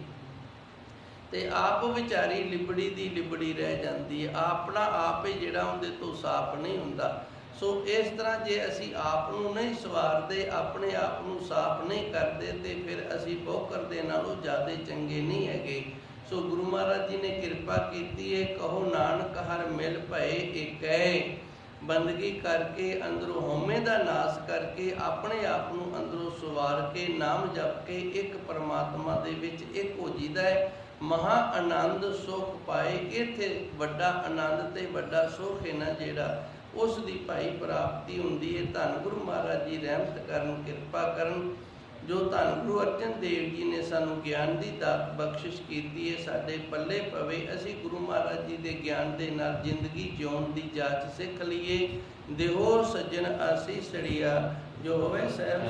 ਤੇ ਆਪ ਵਿਚਾਰੀ ਲਿਬੜੀ ਦੀ ਲਿਬੜੀ ਰਹਿ ਜਾਂਦੀ ਹੈ। ਆਪਣਾ ਆਪ ਹੀ ਜਿਹੜਾ ਉਹਦੇ ਤੋਂ ਸਾਫ਼ ਨਹੀਂ ਹੁੰਦਾ। ਸੋ ਇਸ ਤਰ੍ਹਾਂ ਜੇ ਅਸੀਂ ਆਪ ਨੂੰ ਨਹੀਂ ਸਵਾਰਦੇ, ਆਪਣੇ ਆਪ ਨੂੰ ਸਾਫ਼ ਨਹੀਂ ਕਰਦੇ, ਤੇ ਫਿਰ ਅਸੀਂ ਬੌਕਰ ਦੇ ਨਾਲੋਂ ਜ਼ਿਆਦਾ ਚੰਗੇ ਨਹੀਂ ਹੈਗੇ। ਸੋ ਗੁਰੂ ਮਹਾਰਾਜ ਜੀ ਨੇ ਕਿਰਪਾ ਕੀਤੀ ਹੈ। ਕਹੋ ਨਾਨਕ ਹਰ ਮਿਲ ਭਏ ਏਕੈ। ਬੰਦਗੀ ਕਰਕੇ, ਅੰਦਰੋਂ ਹਉਮੈ ਦਾ ਨਾਸ਼ ਕਰਕੇ, ਆਪਣੇ ਆਪ ਨੂੰ ਅੰਦਰੋਂ ਸਵਾਰ ਕੇ, ਨਾਮ ਜਪ ਕੇ ਇੱਕ ਪਰਮਾਤਮਾ ਦੇ ਵਿੱਚ ਇੱਕ ਹੋ ਜੀਦਾ ਹੈ। ਮਹਾ ਆਨੰਦ ਸੁਖ ਪਾਏ। ਇੱਥੇ ਵੱਡਾ ਆਨੰਦ ਤੇ ਵੱਡਾ ਸੁਖ ਹੈ ਨਾ ਜਿਹੜਾ, ਉਸ ਦੀ ਭਾਈ ਪ੍ਰਾਪਤੀ ਹੁੰਦੀ ਹੈ। ਧੰਨ ਗੁਰੂ ਮਹਾਰਾਜ ਜੀ ਰਹਿਮਤ ਕਰਨ, ਕਿਰਪਾ ਕਰਨ। ਜੋ ਧੰਨ ਗੁਰੂ ਅਰਜਨ ਦੇਵ ਜੀ ਨੇ ਸਾਨੂੰ ਗਿਆਨ ਦੀ ਦਾਤ ਬਖਸ਼ਿਸ਼ ਕੀਤੀ ਹੈ, ਸਾਡੇ ਪੱਲੇ ਪਵੇ। ਅਸੀਂ ਗੁਰੂ ਮਹਾਰਾਜ ਜੀ ਦੇ ਗਿਆਨ ਦੇ ਨਾਲ ਜ਼ਿੰਦਗੀ ਜਿਉਣ ਦੀ ਜਾਚ ਸਿੱਖ ਲਈਏ। ਦਿਓ ਸੱਜਣ ਆਸੀਸੜੀਆ, ਜੋ ਹੋਵੇ ਸਹਿਬ